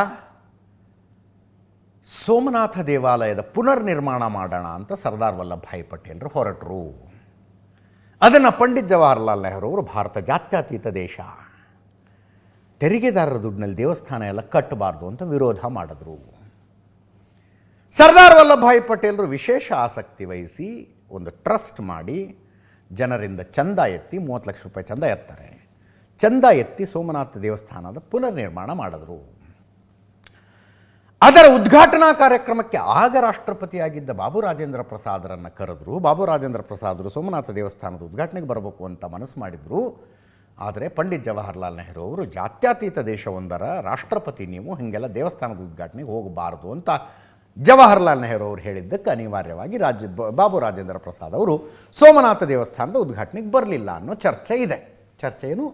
A: ಸೋಮನಾಥ ದೇವಾಲಯದ ಪುನರ್ನಿರ್ಮಾಣ ಮಾಡೋಣ ಅಂತ ಸರ್ದಾರ್ ವಲ್ಲಭಭಾಯಿ ಪಟೇಲರು ಹೊರಟರು. ಅದನ್ನು ಪಂಡಿತ್ ಜವಾಹರ್ಲಾಲ್ ನೆಹರು ಅವರು ಭಾರತ ಜಾತ್ಯತೀತ ದೇಶ, ತೆರಿಗೆದಾರರ ದುಡ್ಡಿನಲ್ಲಿ ದೇವಸ್ಥಾನ ಎಲ್ಲ ಕಟ್ಟಬಾರ್ದು ಅಂತ ವಿರೋಧ ಮಾಡಿದ್ರು. ಸರ್ದಾರ್ ವಲ್ಲಭಭಾಯಿ ಪಟೇಲರು ವಿಶೇಷ ಆಸಕ್ತಿ ವಹಿಸಿ ಒಂದು ಟ್ರಸ್ಟ್ ಮಾಡಿ ಜನರಿಂದ ಚಂದ ಎತ್ತಿ, 30 ಲಕ್ಷ ರೂಪಾಯಿ ಚಂದ ಎತ್ತಾರೆ, ಚಂದ ಎತ್ತಿ ಸೋಮನಾಥ ದೇವಸ್ಥಾನದ ಪುನರ್ನಿರ್ಮಾಣ ಮಾಡಿದ್ರು. ಅದರ ಉದ್ಘಾಟನಾ ಕಾರ್ಯಕ್ರಮಕ್ಕೆ ಆಗ ರಾಷ್ಟ್ರಪತಿಯಾಗಿದ್ದ ಬಾಬು ರಾಜೇಂದ್ರ ಪ್ರಸಾದರನ್ನು ಕರೆದ್ರು. ಬಾಬು ರಾಜೇಂದ್ರ ಪ್ರಸಾದರು ಸೋಮನಾಥ ದೇವಸ್ಥಾನದ ಉದ್ಘಾಟನೆಗೆ ಬರಬೇಕು ಅಂತ ಮನಸ್ಸು ಮಾಡಿದರು. ಆದರೆ ಪಂಡಿತ್ ಜವಾಹರ್ಲಾಲ್ ನೆಹರು ಅವರು ಜಾತ್ಯತೀತ ದೇಶವೊಂದರ ರಾಷ್ಟ್ರಪತಿ, ನೀವು ಹೀಗೆಲ್ಲ ದೇವಸ್ಥಾನದ ಉದ್ಘಾಟನೆಗೆ ಹೋಗಬಾರದು ಅಂತ ಜವಾಹರ್ಲಾಲ್ ನೆಹರು ಅವರು ಹೇಳಿದ್ದಕ್ಕೆ ಅನಿವಾರ್ಯವಾಗಿ ಬಾಬು ರಾಜೇಂದ್ರ ಪ್ರಸಾದ್ ಅವರು ಸೋಮನಾಥ ದೇವಸ್ಥಾನದ ಉದ್ಘಾಟನೆಗೆ ಬರಲಿಲ್ಲ ಅನ್ನೋ ಚರ್ಚೆ ಇದೆ. ಚರ್ಚೆಯನ್ನು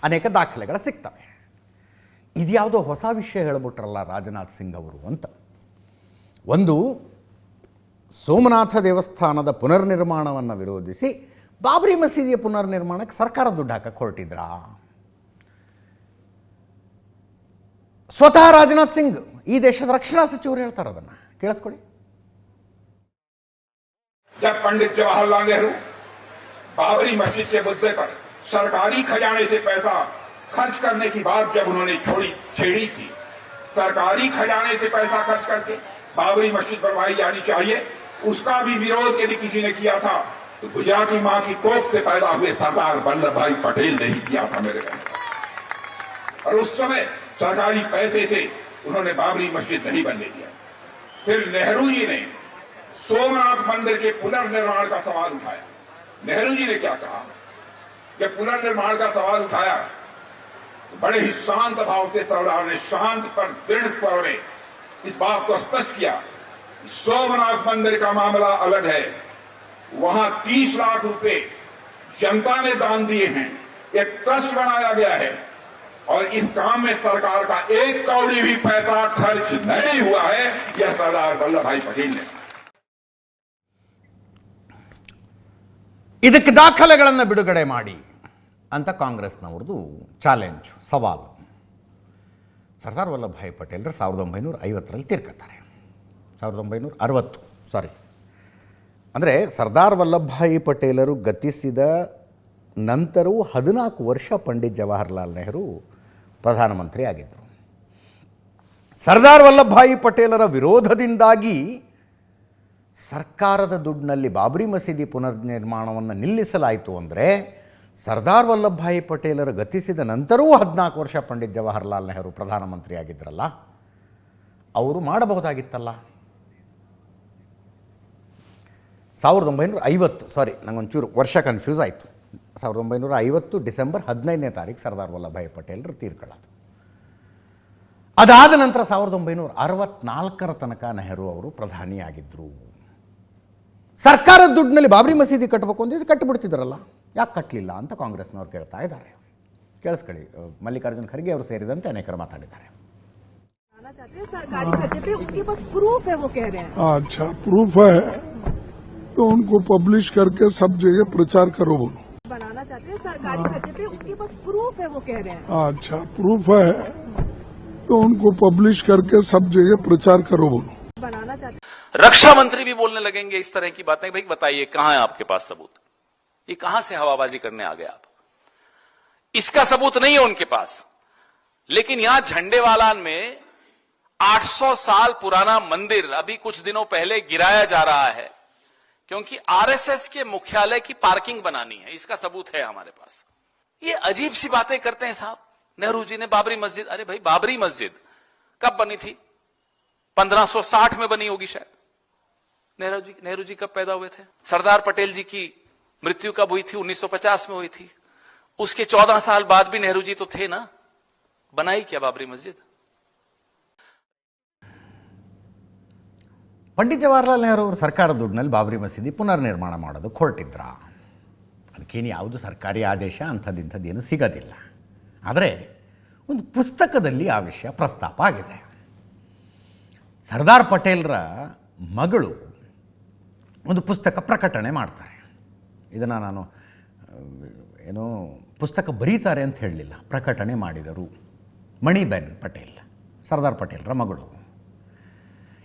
A: ಅನೇಕ ದಾಖಲೆಗಳು ಸಿಗ್ತವೆ. ಇದ್ಯಾವುದೋ ಹೊಸ ವಿಷಯ ಹೇಳಿಬಿಟ್ರಲ್ಲ ರಾಜನಾಥ್ ಸಿಂಗ್ ಅವರು ಅಂತ. ಒಂದು, ಸೋಮನಾಥ ದೇವಸ್ಥಾನದ ಪುನರ್ನಿರ್ಮಾಣವನ್ನು ವಿರೋಧಿಸಿ ಬಾಬ್ರಿ ಮಸೀದಿಯ ಪುನರ್ನಿರ್ಮಾಣಕ್ಕೆ ಸರ್ಕಾರ ದುಡ್ಡು ಹಾಕಕ್ಕೆ ಹೊರಟಿದ್ರಾ? ಸ್ವತಃ ರಾಜನಾಥ್ ಸಿಂಗ್, ಈ ದೇಶದ ರಕ್ಷಣಾ ಸಚಿವರು ಹೇಳ್ತಾರೆ, ಅದನ್ನು ಕೇಳಿಸ್ಕೊಳ್ಳಿ.
B: जब पंडित जवाहरलाल नेहरू बाबरी मस्जिद के मुद्दे पर सरकारी खजाने से पैसा खर्च करने की बात जब उन्होंने छेड़ी थी, सरकारी खजाने से पैसा खर्च करके बाबरी मस्जिद बनवाई जानी चाहिए, उसका भी विरोध यदि किसी ने किया था तो गुजराती मां की कोख से पैदा हुए सरदार वल्लभ भाई पटेल ने ही किया था मेरे भाई। और उस समय सरकारी पैसे से उन्होंने बाबरी मस्जिद नहीं बनने दिया। फिर नेहरू जी ने सोमनाथ मंदिर के पुनर्निर्माण का सवाल उठाया। नेहरू जी ने क्या कहा कि पुनर्निर्माण का सवाल उठाया, बड़े ही शांत भाव से सरदार ने शांत पर दृढ़ स्वर में इस बात को स्पष्ट किया, सोमनाथ मंदिर का मामला अलग है, वहां 30 लाख रुपए जनता ने दान दिए हैं, एक ट्रस्ट बनाया गया है और इस काम में सरकार का 1 कौड़ी भी पैसा खर्च नहीं हुआ है, यह सरदार वल्लभ भाई पटेल ने।
A: ಇದಕ್ಕೆ ದಾಖಲೆಗಳನ್ನು ಬಿಡುಗಡೆ ಮಾಡಿ ಅಂತ ಕಾಂಗ್ರೆಸ್ನವ್ರದ್ದು ಚಾಲೆಂಜ್, ಸವಾಲು. ಸರ್ದಾರ್ ವಲ್ಲಭಭಾಯಿ ಪಟೇಲರು 1950ರಲ್ಲಿ ತೀರ್ಕೊತಾರೆ. 1960 ಅಂದರೆ ಸರ್ದಾರ್ ವಲ್ಲಭಭಾಯಿ ಪಟೇಲರು ಗತಿಸಿದ ನಂತರವೂ 14 ವರ್ಷ ಪಂಡಿತ್ ಜವಾಹರ್ಲಾಲ್ ನೆಹರು ಪ್ರಧಾನಮಂತ್ರಿ ಆಗಿದ್ದರು. ಸರ್ದಾರ್ ವಲ್ಲಭಭಾಯಿ ಪಟೇಲರ ವಿರೋಧದಿಂದಾಗಿ ಸರ್ಕಾರದ ದುಡ್ಡಿನಲ್ಲಿ ಬಾಬ್ರಿ ಮಸೀದಿ ಪುನರ್ನಿರ್ಮಾಣವನ್ನು ನಿಲ್ಲಿಸಲಾಯಿತು. ಅಂದರೆ ಸರ್ದಾರ್ ವಲ್ಲಭಭಾಯಿ ಪಟೇಲರು ಗತಿಸಿದ ನಂತರವೂ 14 ವರ್ಷ ಪಂಡಿತ್ ಜವಾಹರ್ಲಾಲ್ ನೆಹರು ಪ್ರಧಾನಮಂತ್ರಿ ಆಗಿದ್ದರಲ್ಲ, ಅವರು ಮಾಡಬಹುದಾಗಿತ್ತಲ್ಲ. 1950 ನನಗೊಂಚೂರು ವರ್ಷ ಕನ್ಫ್ಯೂಸ್ ಆಯಿತು. 1950 ಡಿಸೆಂಬರ್ 15ನೇ ತಾರೀಕು ಸರ್ದಾರ್ ವಲ್ಲಭಭಾಯಿ ಪಟೇಲರು ತೀರ್ಕೊಳ್ಳೋದು. ಅದಾದ ನಂತರ 1964 ತನಕ ನೆಹರು ಅವರು ಪ್ರಧಾನಿಯಾಗಿದ್ದರು. ಸರ್ಕಾರದ ದುಡ್ಡಿನಲ್ಲಿ ಬಾಬ್ರಿ ಮಸೀದಿ ಕಟ್ಟಬೇಕು ಅಂದಿದ್ದು ಕಟ್ಟಿಬಿಡ್ತಿದ್ದಾರಲ್ಲ, ಯಾಕೆ ಕಟ್ಟಲಿಲ್ಲ ಅಂತ ಕಾಂಗ್ರೆಸ್ನವ್ರು ಕೇಳ್ತಾ ಇದ್ದಾರೆ. ಕೇಳಿಸ್ಕೊಳ್ಳಿ, ಮಲ್ಲಿಕಾರ್ಜುನ್ ಖರ್ಗೆ ಅವರು ಸೇರಿದಂತೆ ಅನೇಕರು ಮಾತಾಡಿದ್ದಾರೆ.
E: अच्छा प्रूफ है तो उनको पब्लिश करके सब जगह प्रचार करो बोलो।
F: बनाना चाहते हैं सरकारी खर्चे पे, उनके पास प्रूफ है, वो कह रहे हैं।
E: अच्छा प्रूफ है तो उनको पब्लिश करके सब जगह प्रचार करो बोलो।
F: बनाना
G: रक्षा मंत्री भी बोलने लगेंगे इस तरह की बातें, भाई बताइए कहां है आपके पास सबूत, ये कहां से हवाबाजी करने आ गए आप? इसका सबूत नहीं है उनके पास। लेकिन यहां झंडेवालान में 800 साल पुराना मंदिर अभी कुछ दिनों पहले गिराया जा रहा है क्योंकि आरएसएस के मुख्यालय की पार्किंग बनानी है, इसका सबूत है हमारे पास। ये अजीब सी बातें करते हैं साहब। नेहरू जी ने बाबरी मस्जिद, अरे भाई बाबरी मस्जिद कब बनी थी? 1560 में बनी होगी शायद। नेहरू जी कब पैदा हुए थे? सरदार पटेल जी की मृत्यु कब हुई थी? 1950 में हुई थी। उसके 14 साल बाद भी नेहरू जी तो थे ना, बनाई क्या बाबरी मस्जिद?
A: ಪಂಡಿತ್ ಜವಾಹರ್ಲಾಲ್ ನೆಹರು ಅವರು ಸರ್ಕಾರ ದುಡ್ಡಿನಲ್ಲಿ ಬಾಬರಿ ಮಸೀದಿ ಪುನರ್ನಿರ್ಮಾಣ ಮಾಡೋದಕ್ಕೆ ಹೊರಟಿದ್ರ. ಅದಕ್ಕೇನು ಯಾವುದು ಸರ್ಕಾರಿ ಆದೇಶ ಅಂಥದ್ದೇನು ಸಿಗೋದಿಲ್ಲ. ಆದರೆ ಒಂದು ಪುಸ್ತಕದಲ್ಲಿ ಆ ವಿಷಯ ಪ್ರಸ್ತಾಪ ಆಗಿದೆ. ಸರ್ದಾರ್ ಪಟೇಲ್ರ ಮಗಳು ಒಂದು ಪುಸ್ತಕ ಪ್ರಕಟಣೆ ಮಾಡ್ತಾರೆ. ಇದನ್ನು ನಾನು ಏನೋ ಪುಸ್ತಕ ಬರೀತಾರೆ ಅಂತ ಹೇಳಲಿಲ್ಲ, ಪ್ರಕಟಣೆ ಮಾಡಿದರು. ಮಣಿಬೆನ್ ಪಟೇಲ್, ಸರ್ದಾರ್ ಪಟೇಲ್ರ ಮಗಳು.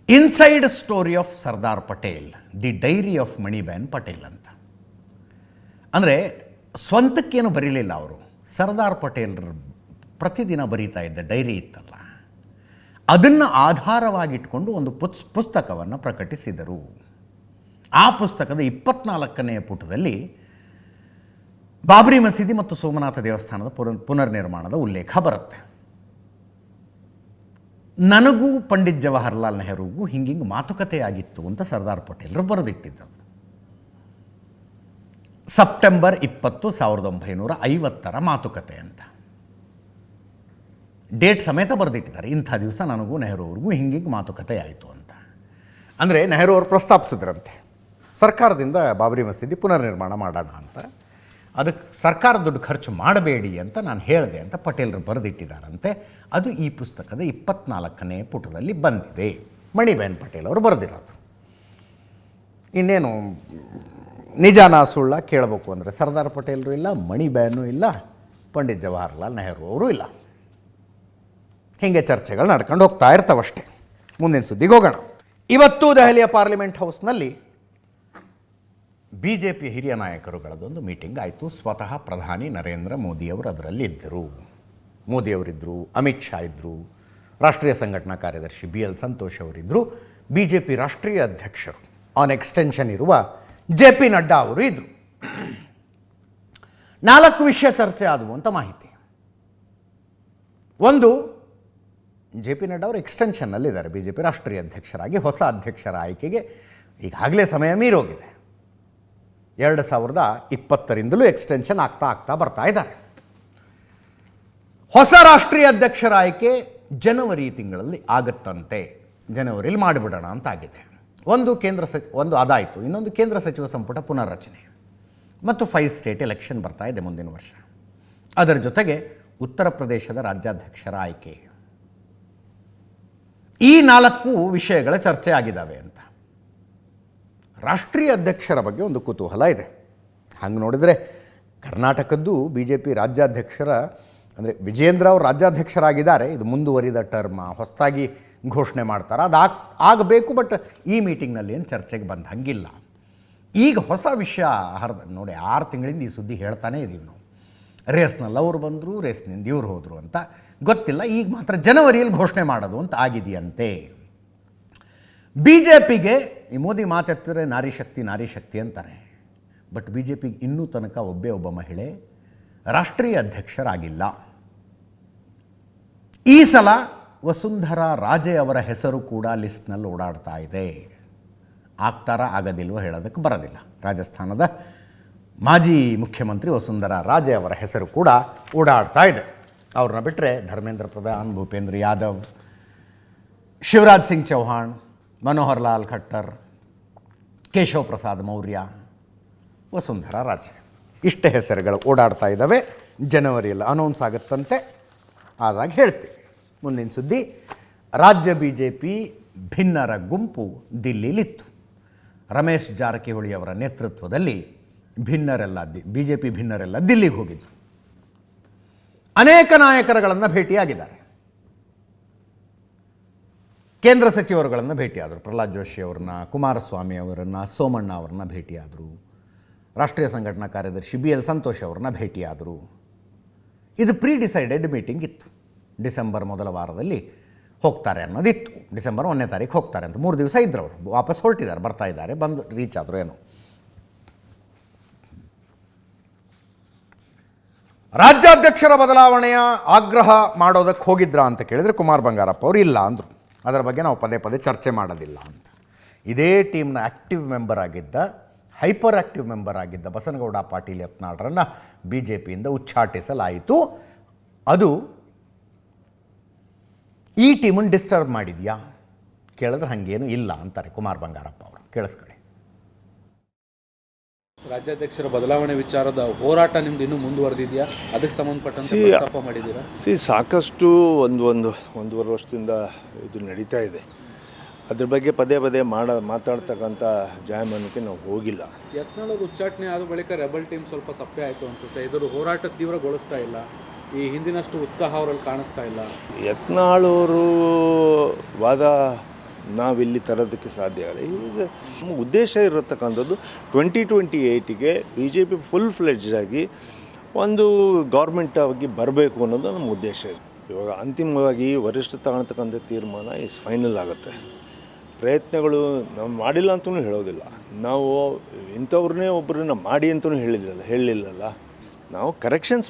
A: Inside story of Sardar Patel, the diary of Maniben Patel ಅಂತ. ಅಂದರೆ ಸ್ವಂತಕ್ಕೇನು ಬರೀಲಿಲ್ಲ ಅವರು, ಸರ್ದಾರ್ ಪಟೇಲ್ರ ಪ್ರತಿದಿನ ಬರೀತಾ ಇದ್ದ ಡೈರಿ ಇತ್ತಲ್ಲ, ಅದನ್ನು ಆಧಾರವಾಗಿಟ್ಕೊಂಡು ಒಂದು ಪುಸ್ತಕವನ್ನು ಪ್ರಕಟಿಸಿದರು. ಆ ಪುಸ್ತಕದ 24ನೇ ಪುಟದಲ್ಲಿ ಬಾಬರಿ ಮಸೀದಿ ಮತ್ತು ಸೋಮನಾಥ ದೇವಸ್ಥಾನದ ಪುನರ್ನಿರ್ಮಾಣದ ಉಲ್ಲೇಖ ಬರುತ್ತೆ. ನನಗೂ ಪಂಡಿತ್ ಜವಾಹರ್ಲಾಲ್ ನೆಹರುಗೂ ಹಿಂಗಿಂಗೆ ಮಾತುಕತೆಯಾಗಿತ್ತು ಅಂತ ಸರ್ದಾರ್ ಪಟೇಲರು ಬರೆದಿಟ್ಟಿದ್ದರು. ಸೆಪ್ಟೆಂಬರ್ 20, 1950 ಮಾತುಕತೆ ಅಂತ ಡೇಟ್ ಸಮೇತ ಬರೆದಿಟ್ಟಿದ್ದಾರೆ. ಇಂಥ ದಿವಸ ನನಗೂ ನೆಹರು ಅವ್ರಿಗೂ ಹಿಂಗಿಂಗೆ ಮಾತುಕತೆ ಆಯಿತು ಅಂತ. ಅಂದರೆ ನೆಹರು ಅವರು ಪ್ರಸ್ತಾಪಿಸಿದ್ರಂತೆ, ಸರ್ಕಾರದಿಂದ ಬಾಬರಿ ಮಸೀದಿ ಪುನರ್ನಿರ್ಮಾಣ ಮಾಡೋಣ ಅಂತ. ಅದಕ್ಕೆ ಸರ್ಕಾರ ದುಡ್ಡು ಖರ್ಚು ಮಾಡಬೇಡಿ ಅಂತ ನಾನು ಹೇಳಿದೆ ಅಂತ ಪಟೇಲರು ಬರೆದಿಟ್ಟಿದ್ದಾರಂತೆ. ಅದು ಈ ಪುಸ್ತಕದ 24ನೇ ಪುಟದಲ್ಲಿ ಬಂದಿದೆ. ಮಣಿಬೆನ್ ಪಟೇಲ್ ಅವರು ಬರೆದಿರೋದು. ಇನ್ನೇನು ನಿಜಾನ ಸುಳ್ಳ ಕೇಳಬೇಕು ಅಂದರೆ ಸರ್ದಾರ್ ಪಟೇಲರು ಇಲ್ಲ, ಮಣಿಬೆನ್ನು ಇಲ್ಲ, ಪಂಡಿತ್ ಜವಾಹರ್ಲಾಲ್ ನೆಹರು ಅವರು ಇಲ್ಲ. ಹೀಗೆ ಚರ್ಚೆಗಳು ನಡ್ಕೊಂಡು ಹೋಗ್ತಾ ಇರ್ತಾವಷ್ಟೇ. ಮುಂದಿನ ಸುದ್ದಿಗೆ ಹೋಗೋಣ. ಇವತ್ತು ದೆಹಲಿಯ ಪಾರ್ಲಿಮೆಂಟ್ ಹೌಸ್ನಲ್ಲಿ BJP ಹಿರಿಯ ನಾಯಕರುಗಳದೊಂದು ಮೀಟಿಂಗ್ ಆಯಿತು. ಸ್ವತಃ ಪ್ರಧಾನಿ ನರೇಂದ್ರ ಮೋದಿಯವರು ಅದರಲ್ಲಿ ಇದ್ದರು. ಮೋದಿಯವರಿದ್ದರು, ಅಮಿತ್ ಶಾ ಇದ್ದರು, ರಾಷ್ಟ್ರೀಯ ಸಂಘಟನಾ ಕಾರ್ಯದರ್ಶಿ BL ಸಂತೋಷ್ ಅವರಿದ್ದರು, BJP ರಾಷ್ಟ್ರೀಯ ಅಧ್ಯಕ್ಷರು ಆನ್ ಎಕ್ಸ್ಟೆನ್ಷನ್ ಇರುವ JP ನಡ್ಡಾ ಅವರು ಇದ್ದರು. 4 ವಿಷಯ ಚರ್ಚೆ ಆದವು ಅಂತ ಮಾಹಿತಿ. ಒಂದು, JP ನಡ್ಡಾ ಅವರು ಎಕ್ಸ್ಟೆನ್ಷನ್ನಲ್ಲಿದ್ದಾರೆ BJP ರಾಷ್ಟ್ರೀಯ ಅಧ್ಯಕ್ಷರಾಗಿ. ಹೊಸ ಅಧ್ಯಕ್ಷರ ಆಯ್ಕೆಗೆ ಈಗಾಗಲೇ ಸಮಯ ಮೀರೋಗಿದೆ. 2020ರಿಂದಲೂ ಎಕ್ಸ್ಟೆನ್ಷನ್ ಆಗ್ತಾ ಬರ್ತಾ ಇದ್ದಾರೆ. ಹೊಸ ರಾಷ್ಟ್ರೀಯ ಅಧ್ಯಕ್ಷರ ಆಯ್ಕೆ ಜನವರಿ ತಿಂಗಳಲ್ಲಿ ಆಗುತ್ತಂತೆ. ಜನವರಿಯಲ್ಲಿ ಮಾಡಿಬಿಡೋಣ ಅಂತ ಆಗಿದೆ. ಒಂದು ಅದಾಯಿತು. ಇನ್ನೊಂದು ಕೇಂದ್ರ ಸಚಿವ ಸಂಪುಟ ಪುನರ್ರಚನೆ ಮತ್ತು 5 ಸ್ಟೇಟ್ ಎಲೆಕ್ಷನ್ ಬರ್ತಾ ಇದೆ ಮುಂದಿನ ವರ್ಷ. ಅದರ ಜೊತೆಗೆ ಉತ್ತರ ಪ್ರದೇಶದ ರಾಜ್ಯಾಧ್ಯಕ್ಷರ ಆಯ್ಕೆ. ಈ 4 ವಿಷಯಗಳ ಚರ್ಚೆ ಆಗಿದ್ದಾವೆ ಅಂತ. ರಾಷ್ಟ್ರೀಯ ಅಧ್ಯಕ್ಷರ ಬಗ್ಗೆ ಒಂದು ಕುತೂಹಲ ಇದೆ. ಹಂಗೆ ನೋಡಿದರೆ ಕರ್ನಾಟಕದ್ದು BJP ರಾಜ್ಯಾಧ್ಯಕ್ಷರ ಅಂದರೆ ವಿಜೇಂದ್ರ ಅವರು ರಾಜ್ಯಾಧ್ಯಕ್ಷರಾಗಿದ್ದಾರೆ. ಇದು ಮುಂದುವರಿದ ಟರ್ಮ, ಹೊಸದಾಗಿ ಘೋಷಣೆ ಮಾಡ್ತಾರೆ, ಅದು ಆಗಬೇಕು. ಬಟ್ ಈ ಮೀಟಿಂಗ್ನಲ್ಲಿ ಏನು ಚರ್ಚೆಗೆ ಬಂದ ಹಂಗಿಲ್ಲ. ಈಗ ಹೊಸ ವಿಷಯ ನೋಡಿ, 6 ತಿಂಗಳಿಂದ ಈ ಸುದ್ದಿ ಹೇಳ್ತಾನೆ ಇದ್ದೀವಿ ನಾವು. ರೇಸ್ನಲ್ಲಿ ಅವರು ಬಂದರು, ರೇಸ್ನಿಂದ ಇವ್ರು ಹೋದರು ಅಂತ ಗೊತ್ತಿಲ್ಲ. ಈಗ ಮಾತ್ರ ಜನವರಿಯಲ್ಲಿ ಘೋಷಣೆ ಮಾಡೋದು ಅಂತ ಆಗಿದೆಯಂತೆ. BJPಗೆ ಈ ಮೋದಿ ಮಾತೆತ್ತಿದ್ರೆ ನಾರಿ ಶಕ್ತಿ ಅಂತಾರೆ. ಬಟ್ BJPಗೆ ಇನ್ನೂ ತನಕ ಒಬ್ಬ ಮಹಿಳೆ ರಾಷ್ಟ್ರೀಯ ಅಧ್ಯಕ್ಷರಾಗಿಲ್ಲ. ಈ ಸಲ ವಸುಂಧರಾ ರಾಜೆ ಅವರ ಹೆಸರು ಕೂಡ ಲಿಸ್ಟ್ನಲ್ಲಿ ಓಡಾಡ್ತಾ ಇದೆ. ಆಗದಿಲ್ವೋ ಹೇಳೋದಕ್ಕೆ ಬರೋದಿಲ್ಲ. ರಾಜಸ್ಥಾನದ ಮಾಜಿ ಮುಖ್ಯಮಂತ್ರಿ ವಸುಂಧರಾ ರಾಜೆ ಅವರ ಹೆಸರು ಕೂಡ ಓಡಾಡ್ತಾ ಇದೆ. ಅವ್ರನ್ನ ಬಿಟ್ಟರೆ ಧರ್ಮೇಂದ್ರ ಪ್ರಧಾನ್, ಭೂಪೇಂದ್ರ ಯಾದವ್, ಶಿವರಾಜ್ ಸಿಂಗ್ ಚೌಹಾಣ್, ಮನೋಹರ್ ಲಾಲ್ ಖಟ್ಟರ್, ಕೇಶವ್ ಪ್ರಸಾದ್ ಮೌರ್ಯ, ವಸುಂಧರಾ ರಾಜೆ, ಇಷ್ಟೇ ಹೆಸರುಗಳು ಓಡಾಡ್ತಾ ಇದ್ದಾವೆ. ಜನವರಿಯಲ್ಲಿ ಅನೌನ್ಸ್ ಆಗುತ್ತಂತೆ, ಆದಾಗ ಹೇಳ್ತೀವಿ. ಮುಂದಿನ ಸುದ್ದಿ, ರಾಜ್ಯ BJP ಭಿನ್ನರ ಗುಂಪು ದಿಲ್ಲಿಲಿತ್ತು. ರಮೇಶ್ ಜಾರಕಿಹೊಳಿ ಅವರ ನೇತೃತ್ವದಲ್ಲಿ BJP ಭಿನ್ನರೆಲ್ಲ ದಿಲ್ಲಿಗೆ ಹೋಗಿದ್ದರು. ಅನೇಕ ನಾಯಕರುಗಳನ್ನು ಭೇಟಿಯಾಗಿದ್ದಾರೆ. ಕೇಂದ್ರ ಸಚಿವರುಗಳನ್ನು ಭೇಟಿಯಾದರು. ಪ್ರಹ್ಲಾದ್ ಜೋಶಿ ಅವರನ್ನ, ಕುಮಾರಸ್ವಾಮಿ ಅವರನ್ನು, ಸೋಮಣ್ಣ ಅವರನ್ನ ಭೇಟಿಯಾದರು. ರಾಷ್ಟ್ರೀಯ ಸಂಘಟನಾ ಕಾರ್ಯದರ್ಶಿ BL ಸಂತೋಷ್ ಅವ್ರನ್ನ ಭೇಟಿಯಾದರು. ಇದು ಡಿಸೈಡೆಡ್ ಮೀಟಿಂಗ್ ಇತ್ತು. ಡಿಸೆಂಬರ್ ಮೊದಲ ವಾರದಲ್ಲಿ ಹೋಗ್ತಾರೆ ಅನ್ನೋದಿತ್ತು. ಡಿಸೆಂಬರ್ 1ನೇ ತಾರೀಕು ಹೋಗ್ತಾರೆ ಅಂತ 3 ದಿವಸ ಇದ್ದರು. ಅವರು ವಾಪಸ್ ಹೊರಟಿದ್ದಾರೆ, ಬರ್ತಾ ಇದ್ದಾರೆ, ಬಂದು ರೀಚ್ ಆದರು. ಏನು ರಾಜ್ಯಾಧ್ಯಕ್ಷರ ಬದಲಾವಣೆಯ ಆಗ್ರಹ ಮಾಡೋದಕ್ಕೆ ಹೋಗಿದ್ರಾ ಅಂತ ಕೇಳಿದರೆ ಕುಮಾರ್ ಬಂಗಾರಪ್ಪ ಅವರು ಇಲ್ಲ ಅಂದರು. ಅದರ ಬಗ್ಗೆ ನಾವು ಪದೇ ಪದೇ ಚರ್ಚೆ ಮಾಡೋದಿಲ್ಲ ಅಂತ. ಇದೇ ಟೀಮ್ನ ಆ್ಯಕ್ಟಿವ್ ಮೆಂಬರ್ ಆಗಿದ್ದ, ಹೈಪರ್ ಆ್ಯಕ್ಟಿವ್ ಮೆಂಬರ್ ಆಗಿದ್ದ ಬಸನಗೌಡ ಪಾಟೀಲ್ ಯತ್ನಾಳರನ್ನು BJPಯಿಂದ ಉಚ್ಚಾಟಿಸಲಾಯಿತು. ಅದು ಈ ಟೀಮನ್ನು ಡಿಸ್ಟರ್ಬ್ ಮಾಡಿದೆಯಾ ಕೇಳಿದ್ರೆ ಹಾಗೇನು ಇಲ್ಲ ಅಂತಾರೆ ಕುಮಾರ್ ಬಂಗಾರಪ್ಪ ಅವರು. ಕೇಳಿಸ್ಕೊಳ್ಳಿ.
H: ರಾಜ್ಯಾಧ್ಯಕ್ಷರ ಬದಲಾವಣೆ ವಿಚಾರದ ಹೋರಾಟ ನಿಮ್ದು ಇನ್ನೂ ಮುಂದುವರೆದಿದೆಯಾ? ಅದಕ್ಕೆ ಸಂಬಂಧಪಟ್ಟಂತೆ ಪ್ರಸ್ತಾಪ ಮಾಡಿದ್ದೀರಾ?
I: ಸಾಕಷ್ಟು ಒಂದೂವರೆ ವರ್ಷದಿಂದ ಇದು ನಡೀತಾ ಇದೆ. ಅದ್ರ ಬಗ್ಗೆ ಪದೇ ಪದೇ ಮಾತಾಡ್ತಕ್ಕಂಥ ಜಾಯಮಾನಕ್ಕೆ ನಾವು ಹೋಗಿಲ್ಲ.
H: ಯತ್ನಾಳ್ ಅವರು ಉಚ್ಚಾಟನೆ ಆದ ಬಳಿಕ ರೆಬಲ್ ಟೀಮ್ ಸ್ವಲ್ಪ ಸಪ್ಪೆ ಆಯಿತು ಅನಿಸುತ್ತೆ. ಇದರ ಹೋರಾಟ ತೀವ್ರಗೊಳಿಸ್ತಾ ಇಲ್ಲ. ಈ ಹಿಂದಿನಷ್ಟು ಉತ್ಸಾಹ ಅವರಲ್ಲಿ ಕಾಣಿಸ್ತಾ ಇಲ್ಲ.
I: ಯತ್ನಾಳ್ ಅವರು ವಾದ ನಾವಿಲ್ಲಿ ತರೋದಕ್ಕೆ ಸಾಧ್ಯ ಇಲ್ಲ. ನಮ್ಮ ಉದ್ದೇಶ ಇರತಕ್ಕಂಥದ್ದು 2028ಗೆ BJP ಫುಲ್ ಫ್ಲೆಡ್ಜ್ ಆಗಿ ಒಂದು ಗೌರ್ಮೆಂಟ್ ಆಗಿ ಬರಬೇಕು ಅನ್ನೋದು ನಮ್ಮ ಉದ್ದೇಶ ಇದೆ. ಇವಾಗ ಅಂತಿಮವಾಗಿ ವರಿಷ್ಠ ತಗೊಳ್ತಕ್ಕಂಥ ತೀರ್ಮಾನ ಫೈನಲ್ ಆಗುತ್ತೆ. ಪ್ರಯತ್ನಗಳು ನಾವು ಮಾಡಿಲ್ಲ ಅಂತಲೂ ಹೇಳೋದಿಲ್ಲ. ನಾವು ಇಂಥವ್ರನ್ನೇ ಒಬ್ಬರನ್ನ ಮಾಡಿ ಅಂತಲೂ ಹೇಳಿಲ್ಲಲ್ಲ. ನಾವು ಕರೆಕ್ಷನ್ಸ್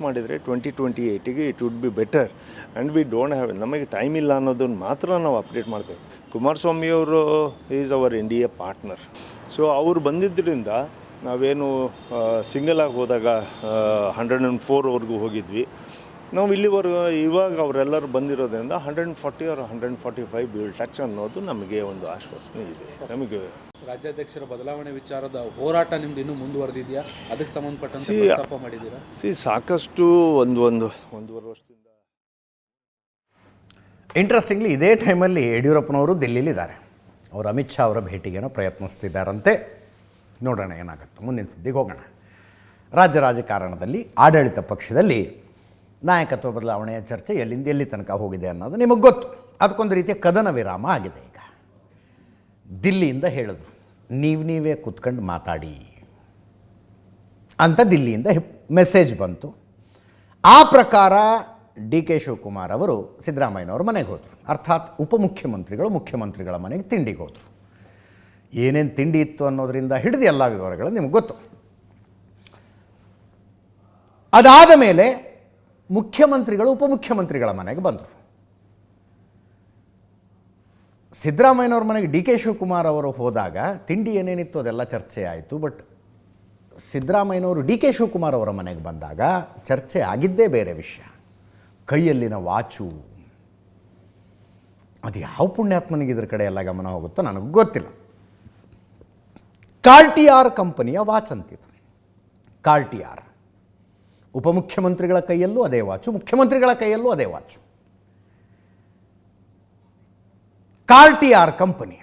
I: ಮಾಡಿದರೆ 2028ಗೆ it would be better. And we don't have, ನಮಗೆ ಟೈಮ್ ಇಲ್ಲ ಅನ್ನೋದನ್ನು ಮಾತ್ರ ನಾವು ಅಪ್ಡೇಟ್ ಮಾಡ್ತೇವೆ. ಕುಮಾರಸ್ವಾಮಿ ಅವರು is our NDA partner. So ಅವರು ಬಂದಿದ್ದರಿಂದ ನಾವೇನು ಸಿಂಗಲ್ ಆಗಿ ಹೋದಾಗ 104ವರೆಗೂ ಹೋಗಿದ್ವಿ. ನಾವು ಇವಾಗ ಅವರೆಲ್ಲರೂ ಬಂದಿರೋದ್ರಿಂದ 140 or 145 ವಿಲ್ ಟಚ್ ಅನ್ನೋದು ನಮಗೆ ಒಂದು ಆಶ್ವಾಸನೆ ಇದೆ. ನಮಗೆ
H: ರಾಜ್ಯಾಧ್ಯಕ್ಷರ ಬದಲಾವಣೆ ವಿಚಾರದ ಹೋರಾಟ ನಿಮ್ದು ಇನ್ನೂ ಮುಂದುವರೆದಿದೆಯಾ? ಅದಕ್ಕೆ ಸಂಬಂಧಪಟ್ಟಂತೆ ಪ್ರಸ್ತಾಪ ಮಾಡಿದ್ದೀರಾ?
I: ಸಾಕಷ್ಟು ಒಂದೂವರೆ ವರ್ಷದಿಂದ.
A: ಇಂಟ್ರೆಸ್ಟಿಂಗ್ಲಿ ಇದೇ ಟೈಮಲ್ಲಿ ಯಡಿಯೂರಪ್ಪನವರು ದಿಲ್ಲಿಲಿದ್ದಾರೆ. ಅವರು ಅಮಿತ್ ಶಾ ಅವರ ಭೇಟಿಗೇನೋ ಪ್ರಯತ್ನಿಸ್ತಿದ್ದಾರಂತೆ. ನೋಡೋಣ ಏನಾಗುತ್ತೆ. ಮುಂದಿನ ಸುದ್ದಿಗೆ ಹೋಗೋಣ. ರಾಜ್ಯ ರಾಜಕಾರಣದಲ್ಲಿ ಆಡಳಿತ ಪಕ್ಷದಲ್ಲಿ ನಾಯಕತ್ವ ಬದಲಾವಣೆಯ ಚರ್ಚೆ ಎಲ್ಲಿಂದ ಎಲ್ಲಿ ತನಕ ಹೋಗಿದೆ ಅನ್ನೋದು ನಿಮಗೆ ಗೊತ್ತು. ಅದಕ್ಕೊಂದು ರೀತಿಯ ಕದನ ವಿರಾಮ ಆಗಿದೆ. ಈಗ ದಿಲ್ಲಿಯಿಂದ ಹೇಳಿದ್ರು, ನೀವೇ ಕೂತ್ಕೊಂಡು ಮಾತಾಡಿ ಅಂತ ದಿಲ್ಲಿಯಿಂದ ಮೆಸೇಜ್ ಬಂತು. ಆ ಪ್ರಕಾರ DK ಶಿವಕುಮಾರ್ ಅವರು ಸಿದ್ದರಾಮಯ್ಯನವ್ರ ಮನೆಗೆ ಹೋದರು. ಅರ್ಥಾತ್ ಉಪಮುಖ್ಯಮಂತ್ರಿಗಳು ಮುಖ್ಯಮಂತ್ರಿಗಳ ಮನೆಗೆ ತಿಂಡಿಗೆ ಹೋದರು. ಏನೇನು ತಿಂಡಿ ಇತ್ತು ಅನ್ನೋದರಿಂದ ಹಿಡಿದು ಎಲ್ಲ ವಿವರಗಳು ನಿಮಗೆ ಗೊತ್ತು. ಅದಾದ ಮೇಲೆ ಮುಖ್ಯಮಂತ್ರಿಗಳು ಉಪಮುಖ್ಯಮಂತ್ರಿಗಳ ಮನೆಗೆ ಬಂದರು. ಸಿದ್ದರಾಮಯ್ಯನವ್ರ ಮನೆಗೆ DK ಶಿವಕುಮಾರ್ ಅವರು ಹೋದಾಗ ತಿಂಡಿ ಏನೇನಿತ್ತು ಅದೆಲ್ಲ ಚರ್ಚೆ ಆಯಿತು. ಬಟ್ ಸಿದ್ದರಾಮಯ್ಯನವರು DK ಶಿವಕುಮಾರ್ ಅವರ ಮನೆಗೆ ಬಂದಾಗ ಚರ್ಚೆ ಆಗಿದ್ದೇ ಬೇರೆ ವಿಷಯ. ಕೈಯಲ್ಲಿನ ವಾಚು, ಅದು ಯಾವ ಪುಣ್ಯಾತ್ಮನಿಗೆ ಇದ್ರ ಕಡೆ ಎಲ್ಲ ಗಮನ ಹೋಗುತ್ತೋ ನನಗೆ ಗೊತ್ತಿಲ್ಲ. ಕಾರ್ಟಿಯಾರ್ ಕಂಪನಿಯ ವಾಚ್ ಅಂತಿತ್ತು. ಕಾರ್ಟಿಯಾರ್ ಉಪಮುಖ್ಯಮಂತ್ರಿಗಳ ಕೈಯಲ್ಲೂ ಅದೇ ವಾಚು, ಮುಖ್ಯಮಂತ್ರಿಗಳ ಕೈಯಲ್ಲೂ ಅದೇ ವಾಚು. ಕಾರ್ಟಿಯಾರ್ ಕಂಪನಿ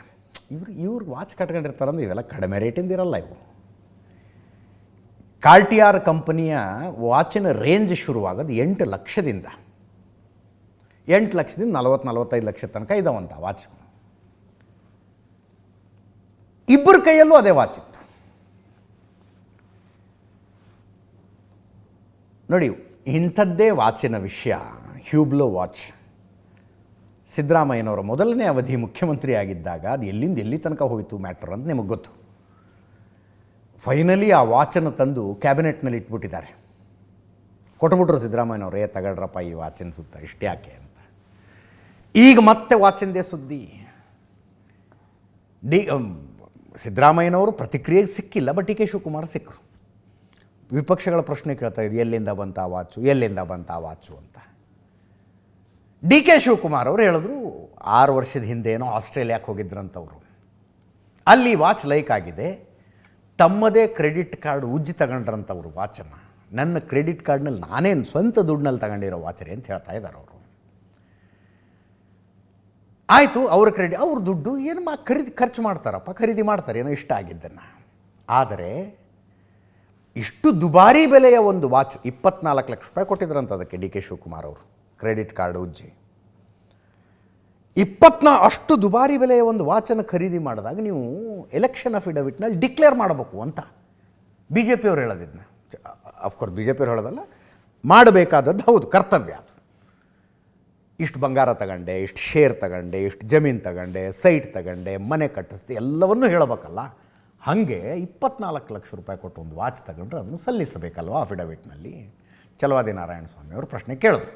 A: ಇವ್ರು ವಾಚ್ ಕಟ್ಕೊಂಡಿರ್ತಾರಂದ್ರೆ ಇವೆಲ್ಲ ಕಡಿಮೆ ರೇಟಿಂದ ಇರಲ್ಲ. ಇವು ಕಾರ್ಟಿಯಾರ್ ಕಂಪನಿಯ ವಾಚಿನ ರೇಂಜ್ ಶುರುವಾಗೋದು 8 ಲಕ್ಷದಿಂದ 40-45 ಲಕ್ಷ ತನಕ ಇದಾವಂಥ ವಾಚ್. ಇಬ್ಬರ ಕೈಯಲ್ಲೂ ಅದೇ ವಾಚ್ ಇತ್ತು. ನೋಡಿ, ಇಂಥದ್ದೇ ವಾಚಿನ ವಿಷಯ, ಹ್ಯೂಬ್ಲೋ ವಾಚ್, ಸಿದ್ದರಾಮಯ್ಯನವರ ಮೊದಲನೇ ಅವಧಿ ಮುಖ್ಯಮಂತ್ರಿ ಆಗಿದ್ದಾಗ ಅದು ಎಲ್ಲಿಂದ ಎಲ್ಲಿ ತನಕ ಹೋಯಿತು ಮ್ಯಾಟ್ರ್ ಅಂತ ನಿಮಗೆ ಗೊತ್ತು. ಫೈನಲಿ ಆ ವಾಚನ್ನು ತಂದು ಕ್ಯಾಬಿನೆಟ್ನಲ್ಲಿ ಇಟ್ಬಿಟ್ಟಿದ್ದಾರೆ. ಕೊಟ್ಬಿಟ್ರು ಸಿದ್ದರಾಮಯ್ಯನವರೇ, ತಗಳ್ರಪ್ಪ ಈ ವಾಚಿನ ಸುತ್ತ ಇಷ್ಟು ಯಾಕೆ ಅಂತ. ಈಗ ಮತ್ತೆ ವಾಚಿಂದೇ ಸುದ್ದಿ. ಸಿದ್ದರಾಮಯ್ಯನವರು ಪ್ರತಿಕ್ರಿಯೆಗೆ ಸಿಕ್ಕಿಲ್ಲ, ಬಟ್ DK ಶಿವಕುಮಾರ್ ಸಿಕ್ಕರು. ವಿಪಕ್ಷಗಳ ಪ್ರಶ್ನೆ ಕೇಳ್ತಾ ಇದ್ರು, ಎಲ್ಲಿಂದ ಬಂತ ವಾಚು ಅಂತ. DK ಶಿವಕುಮಾರ್ ಅವರು ಹೇಳಿದ್ರು, 6 ವರ್ಷದ ಹಿಂದೇನೋ ಆಸ್ಟ್ರೇಲಿಯಾಕ್ಕೆ ಹೋಗಿದ್ರಂಥವ್ರು. ಅಲ್ಲಿ ವಾಚ್ ಲೈಕ್ ಆಗಿದೆ, ತಮ್ಮದೇ ಕ್ರೆಡಿಟ್ ಕಾರ್ಡ್ ಉಜ್ಜಿ ತಗೊಂಡ್ರಂಥವ್ರು ವಾಚನ್ನು. ನನ್ನ ಕ್ರೆಡಿಟ್ ಕಾರ್ಡ್ನಲ್ಲಿ ನಾನೇನು ಸ್ವಂತ ದುಡ್ಡಿನಲ್ಲಿ ತಗೊಂಡಿರೋ ವಾಚರಿ ಅಂತ ಹೇಳ್ತಾ ಇದ್ದಾರೆ ಅವರು. ಆಯಿತು, ಅವ್ರ ದುಡ್ಡು ಏನು ಖರ್ಚು ಮಾಡ್ತಾರಪ್ಪ, ಖರೀದಿ ಮಾಡ್ತಾರೆ ಏನೋ ಇಷ್ಟ ಆಗಿದ್ದನ್ನು. ಆದರೆ ಇಷ್ಟು ದುಬಾರಿ ಬೆಲೆಯ ಒಂದು ವಾಚ್ 24 ಲಕ್ಷ ರೂಪಾಯಿ ಕೊಟ್ಟಿದ್ರಂತ ಅದಕ್ಕೆ DK ಶಿವಕುಮಾರ್ ಅವರು, ಕ್ರೆಡಿಟ್ ಕಾರ್ಡ್ ಉಜ್ಜಿ. ಅಷ್ಟು ದುಬಾರಿ ಬೆಲೆಯ ಒಂದು ವಾಚನ್ನು ಖರೀದಿ ಮಾಡಿದಾಗ ನೀವು ಎಲೆಕ್ಷನ್ ಅಫಿಡವಿಟ್ನಲ್ಲಿ ಡಿಕ್ಲೇರ್ ಮಾಡಬೇಕು ಅಂತ ಬಿ ಜೆ ಪಿಯವ್ರು ಹೇಳೋದಿದ್ನ. ಅಫ್ಕೋರ್ಸ್ ಬಿ ಜೆ ಪಿಯವ್ರು ಹೇಳೋದಲ್ಲ, ಮಾಡಬೇಕಾದದ್ದು ಹೌದು, ಕರ್ತವ್ಯ ಅದು. ಇಷ್ಟು ಬಂಗಾರ ತಗೊಂಡೆ, ಇಷ್ಟು ಶೇರ್ ತಗೊಂಡೆ, ಇಷ್ಟು ಜಮೀನು ತಗೊಂಡೆ, ಸೈಟ್ ತಗೊಂಡೆ, ಮನೆ ಕಟ್ಟಿಸ್ದೆ, ಎಲ್ಲವನ್ನೂ ಹೇಳಬೇಕಲ್ಲ. ಹಾಗೆ 24 ಲಕ್ಷ ರೂಪಾಯಿ ಕೊಟ್ಟು ಒಂದು ವಾಚ್ ತಗೊಂಡ್ರೆ ಅದನ್ನು ಸಲ್ಲಿಸಬೇಕಲ್ವ ಅಫಿಡವಿಟ್ನಲ್ಲಿ. ಛಲವಾದಿ ನಾರಾಯಣ ಸ್ವಾಮಿ ಅವರು ಪ್ರಶ್ನೆ ಕೇಳಿದ್ರು.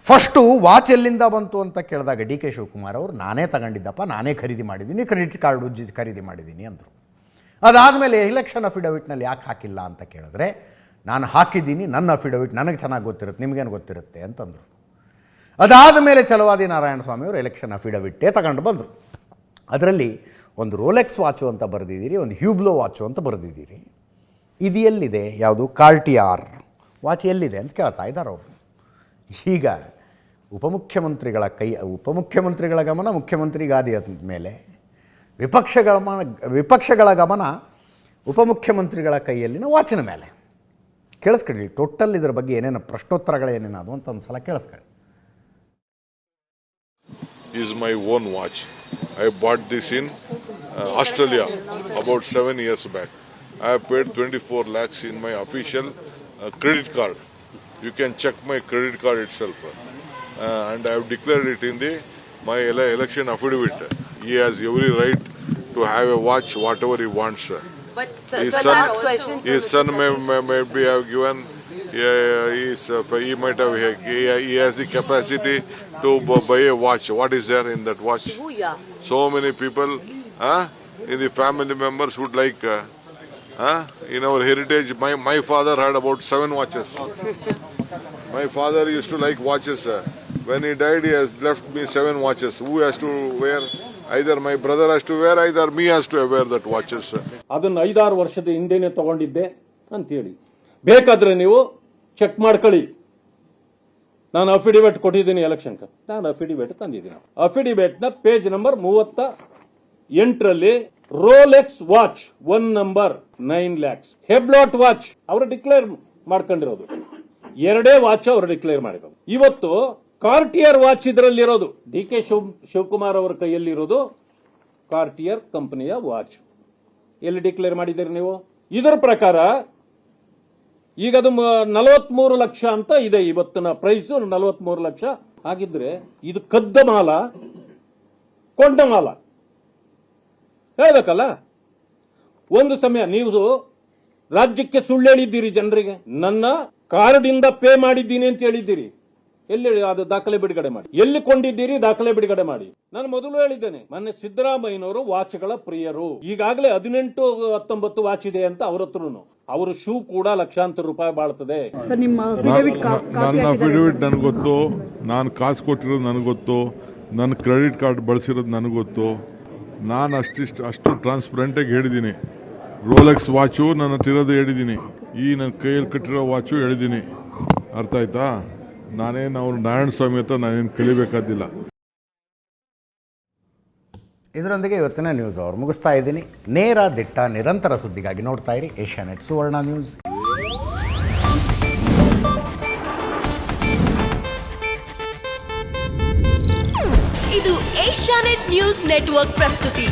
A: ಫಸ್ಟು ವಾಚ್ ಎಲ್ಲಿಂದ ಬಂತು ಅಂತ ಕೇಳಿದಾಗ ಡಿ ಕೆ ಶಿವಕುಮಾರ್ ಅವರು ನಾನೇ ತಗೊಂಡಿದ್ದಪ್ಪ, ನಾನೇ ಖರೀದಿ ಮಾಡಿದ್ದೀನಿ, ಕ್ರೆಡಿಟ್ ಕಾರ್ಡು ಖರೀದಿ ಮಾಡಿದ್ದೀನಿ ಅಂದರು. ಅದಾದಮೇಲೆ ಎಲೆಕ್ಷನ್ ಅಫಿಡವಿಟ್ನಲ್ಲಿ ಯಾಕೆ ಹಾಕಿಲ್ಲ ಅಂತ ಕೇಳಿದ್ರೆ, ನಾನು ಹಾಕಿದ್ದೀನಿ, ನನ್ನ ಅಫಿಡವಿಟ್ ನನಗೆ ಚೆನ್ನಾಗಿ ಗೊತ್ತಿರುತ್ತೆ, ನಿಮಗೇನು ಗೊತ್ತಿರುತ್ತೆ ಅಂತಂದರು. ಅದಾದ ಮೇಲೆ ಛಲವಾದಿ ನಾರಾಯಣ ಸ್ವಾಮಿಯವರು ಎಲೆಕ್ಷನ್ ಅಫಿಡವಿಟ್ಟೇ ತಗೊಂಡು ಬಂದರು. ಅದರಲ್ಲಿ ಒಂದು ರೋಲೆಕ್ಸ್ ವಾಚು ಅಂತ ಬರೆದಿದ್ದೀರಿ, ಒಂದು ಹ್ಯೂಬ್ಲೋ ವಾಚು ಅಂತ ಬರೆದಿದ್ದೀರಿ. ಇದು ಎಲ್ಲಿದೆ? ಯಾವುದು ಕಾರ್ಟಿಯಾರ್ ವಾಚ್ ಎಲ್ಲಿದೆ ಅಂತ ಕೇಳ್ತಾ ಇದ್ದಾರೆ ಅವರು. ಈಗ ಉಪಮುಖ್ಯಮಂತ್ರಿಗಳ ಗಮನ ಮುಖ್ಯಮಂತ್ರಿ ಗಾದಿಯ ಮೇಲೆ, ವಿಪಕ್ಷಗಳ ಗಮನ ಉಪಮುಖ್ಯಮಂತ್ರಿಗಳ ಕೈಯಲ್ಲಿನ ವಾಚಿನ ಮೇಲೆ. ಕೇಳಿಸ್ಕೊಳ್ಳಿ, ಟೋಟಲ್ ಇದರ ಬಗ್ಗೆ ಏನೇನು ಪ್ರಶ್ನೋತ್ತರಗಳೇನೇನದು ಅಂತ ಒಂದು ಸಲ ಕೇಳಿಸ್ಕೊಳ್ಳಿ.
J: Is my own watch. I bought this in Australia about 7 years back. I have paid 24 lakhs in my official credit card. You can check my credit card itself. And I have declared it in my election affidavit. He has every right to have a watch whatever he wants.
F: But
J: his son maybe have given. He might have. He has the capacity to buy a watch. What is there in that watch? So many people, in the family members would like. In our heritage, my father had about 7 watches. My father used to like watches. When he died, he has left me 7 watches. Who has to wear? Either my brother has to wear, either me has to wear that watches.
K: ಅದನ್ನು 5-6 ವರ್ಷದ ಹಿಂದೆನೆ ತಗೊಂಡಿದ್ದೆ ಅಂತೇಳಿ ಬೇಕಾದ್ರೆ ನೀವು ಚೆಕ್ ಮಾಡ್ಕೊಳ್ಳಿ. ನಾನು ಅಫಿಡವಿಟ್ ಕೊಟ್ಟಿದ್ದೀನಿ ಎಲೆಕ್ಷನ್. ನಾನು ಅಫಿಡವಿಟ್ ತಂದಿದ್ದೀನಿ. ಅಫಿಡವಿಟ್ ನ ಪೇಜ್ ನಂಬರ್ 38ರಲ್ಲಿ Rolex watch 1 number 9 lakhs, Hublot watch ಅವರು ಡಿಕ್ಲೇರ್ ಮಾಡ್ಕೊಂಡಿರೋದು. 2 ವಾಚ್ ಅವರು ಡಿಕ್ಲೇರ್ ಮಾಡಿರೋದು. ಇವತ್ತು ಕಾರ್ಟಿಯರ್ ವಾಚ್ ಇದರಲ್ಲಿರೋದು ಡಿ ಕೆ ಶಿವಕುಮಾರ್ ಅವರ ಕೈಯಲ್ಲಿರೋದು ಕಾರ್ಟಿಯರ್ ಕಂಪನಿಯ ವಾಚ್. ಎಲ್ಲಿ ಡಿಕ್ಲೇರ್ ಮಾಡಿದ್ದೀರಿ ನೀವು? ಇದರ ಪ್ರಕಾರ ಈಗ ಅದು 43 ಲಕ್ಷ ಅಂತ ಇದೆ. ಇವತ್ತಿನ ಪ್ರೈಸ್ 43 ಲಕ್ಷ ಆಗಿದ್ರೆ ಇದು ಕದ್ದ ಮಾಲ, ಕೊಂಡ ಮಾಲ ಹೇಳ್ಬೇಕಲ್ಲ. ಒಂದು ಸಮಯ ನೀವು ರಾಜ್ಯಕ್ಕೆ ಸುಳ್ಳು ಹೇಳಿದ್ದೀರಿ ಜನರಿಗೆ. ನನ್ನ ಕಾರ್ಡ್ ಇಂದ ಪೇ ಮಾಡಿದ್ದೀನಿ ಅಂತ ಹೇಳಿದ್ದೀರಿ. ಎಲ್ಲಿ ಅದು ದಾಖಲೆ ಬಿಡುಗಡೆ ಮಾಡಿ. ಎಲ್ಲಿ ಕೊಂಡಿದ್ದೀರಿ? ದಾಖಲೆ ಬಿಡುಗಡೆ ಮಾಡಿ. ನಾನು ಮೊದಲು ಹೇಳಿದ್ದೇನೆ, ಮೊನ್ನೆ ಸಿದ್ದರಾಮಯ್ಯನವರು ವಾಚ್ಗಳ ಪ್ರಿಯರು. ಈಗಾಗಲೇ 18-19 ವಾಚ್ ಇದೆ ಅಂತ ಅವ್ರ ಹತ್ರನು. ಅವರು ಶೂ ಕೂಡ ಲಕ್ಷಾಂತರ ರೂಪಾಯಿ ಬಾಳ್ತದೆ.
J: ನನ್ನ ಅಫಿಡವಿಟ್ ನನಗೆ ಗೊತ್ತು, ನಾನು ಕಾಸು ಕೊಟ್ಟಿರೋದು ನನಗೆ ಗೊತ್ತು, ನನ್ನ ಕ್ರೆಡಿಟ್ ಕಾರ್ಡ್ ಬಳಸಿರೋದು ನನಗೆ ಗೊತ್ತು. ನಾನು ಅಷ್ಟು ಟ್ರಾನ್ಸ್ಪರೆಂಟಾಗಿ ಹೇಳಿದ್ದೀನಿ. ರೋಲೆಕ್ಸ್ ವಾಚು ನನ್ನ ಹತ್ರ ಇರೋದು ಹೇಳಿದ್ದೀನಿ, ಈ ನನ್ನ ಕೈಯಲ್ಲಿ ಕಟ್ಟಿರೋ ವಾಚು ಹೇಳಿದ್ದೀನಿ. ಅರ್ಥ ಆಯ್ತಾ? ನಾನೇನು ಅವ್ರು ನಾರಾಯಣ ಸ್ವಾಮಿ ಹತ್ರ ನಾನೇನು ಕಲಿಬೇಕಾದಿಲ್ಲ.
A: ಇದರೊಂದಿಗೆ ಇವತ್ತಿನ ನ್ಯೂಸ್ ಅವರು ಮುಗಿಸ್ತಾ ಇದ್ದೀನಿ. ನೇರ ದಿಟ್ಟ ನಿರಂತರ ಸುದ್ದಿಗಾಗಿ ನೋಡ್ತಾ ಇರಿ ಏಷ್ಯಾನೆಟ್ ಸುವರ್ಣ ನ್ಯೂಸ್.
L: ಇದು ಏಷ್ಯಾನೆಟ್ ನ್ಯೂಸ್ ನೆಟ್ವರ್ಕ್ ಪ್ರಸ್ತುತಿ.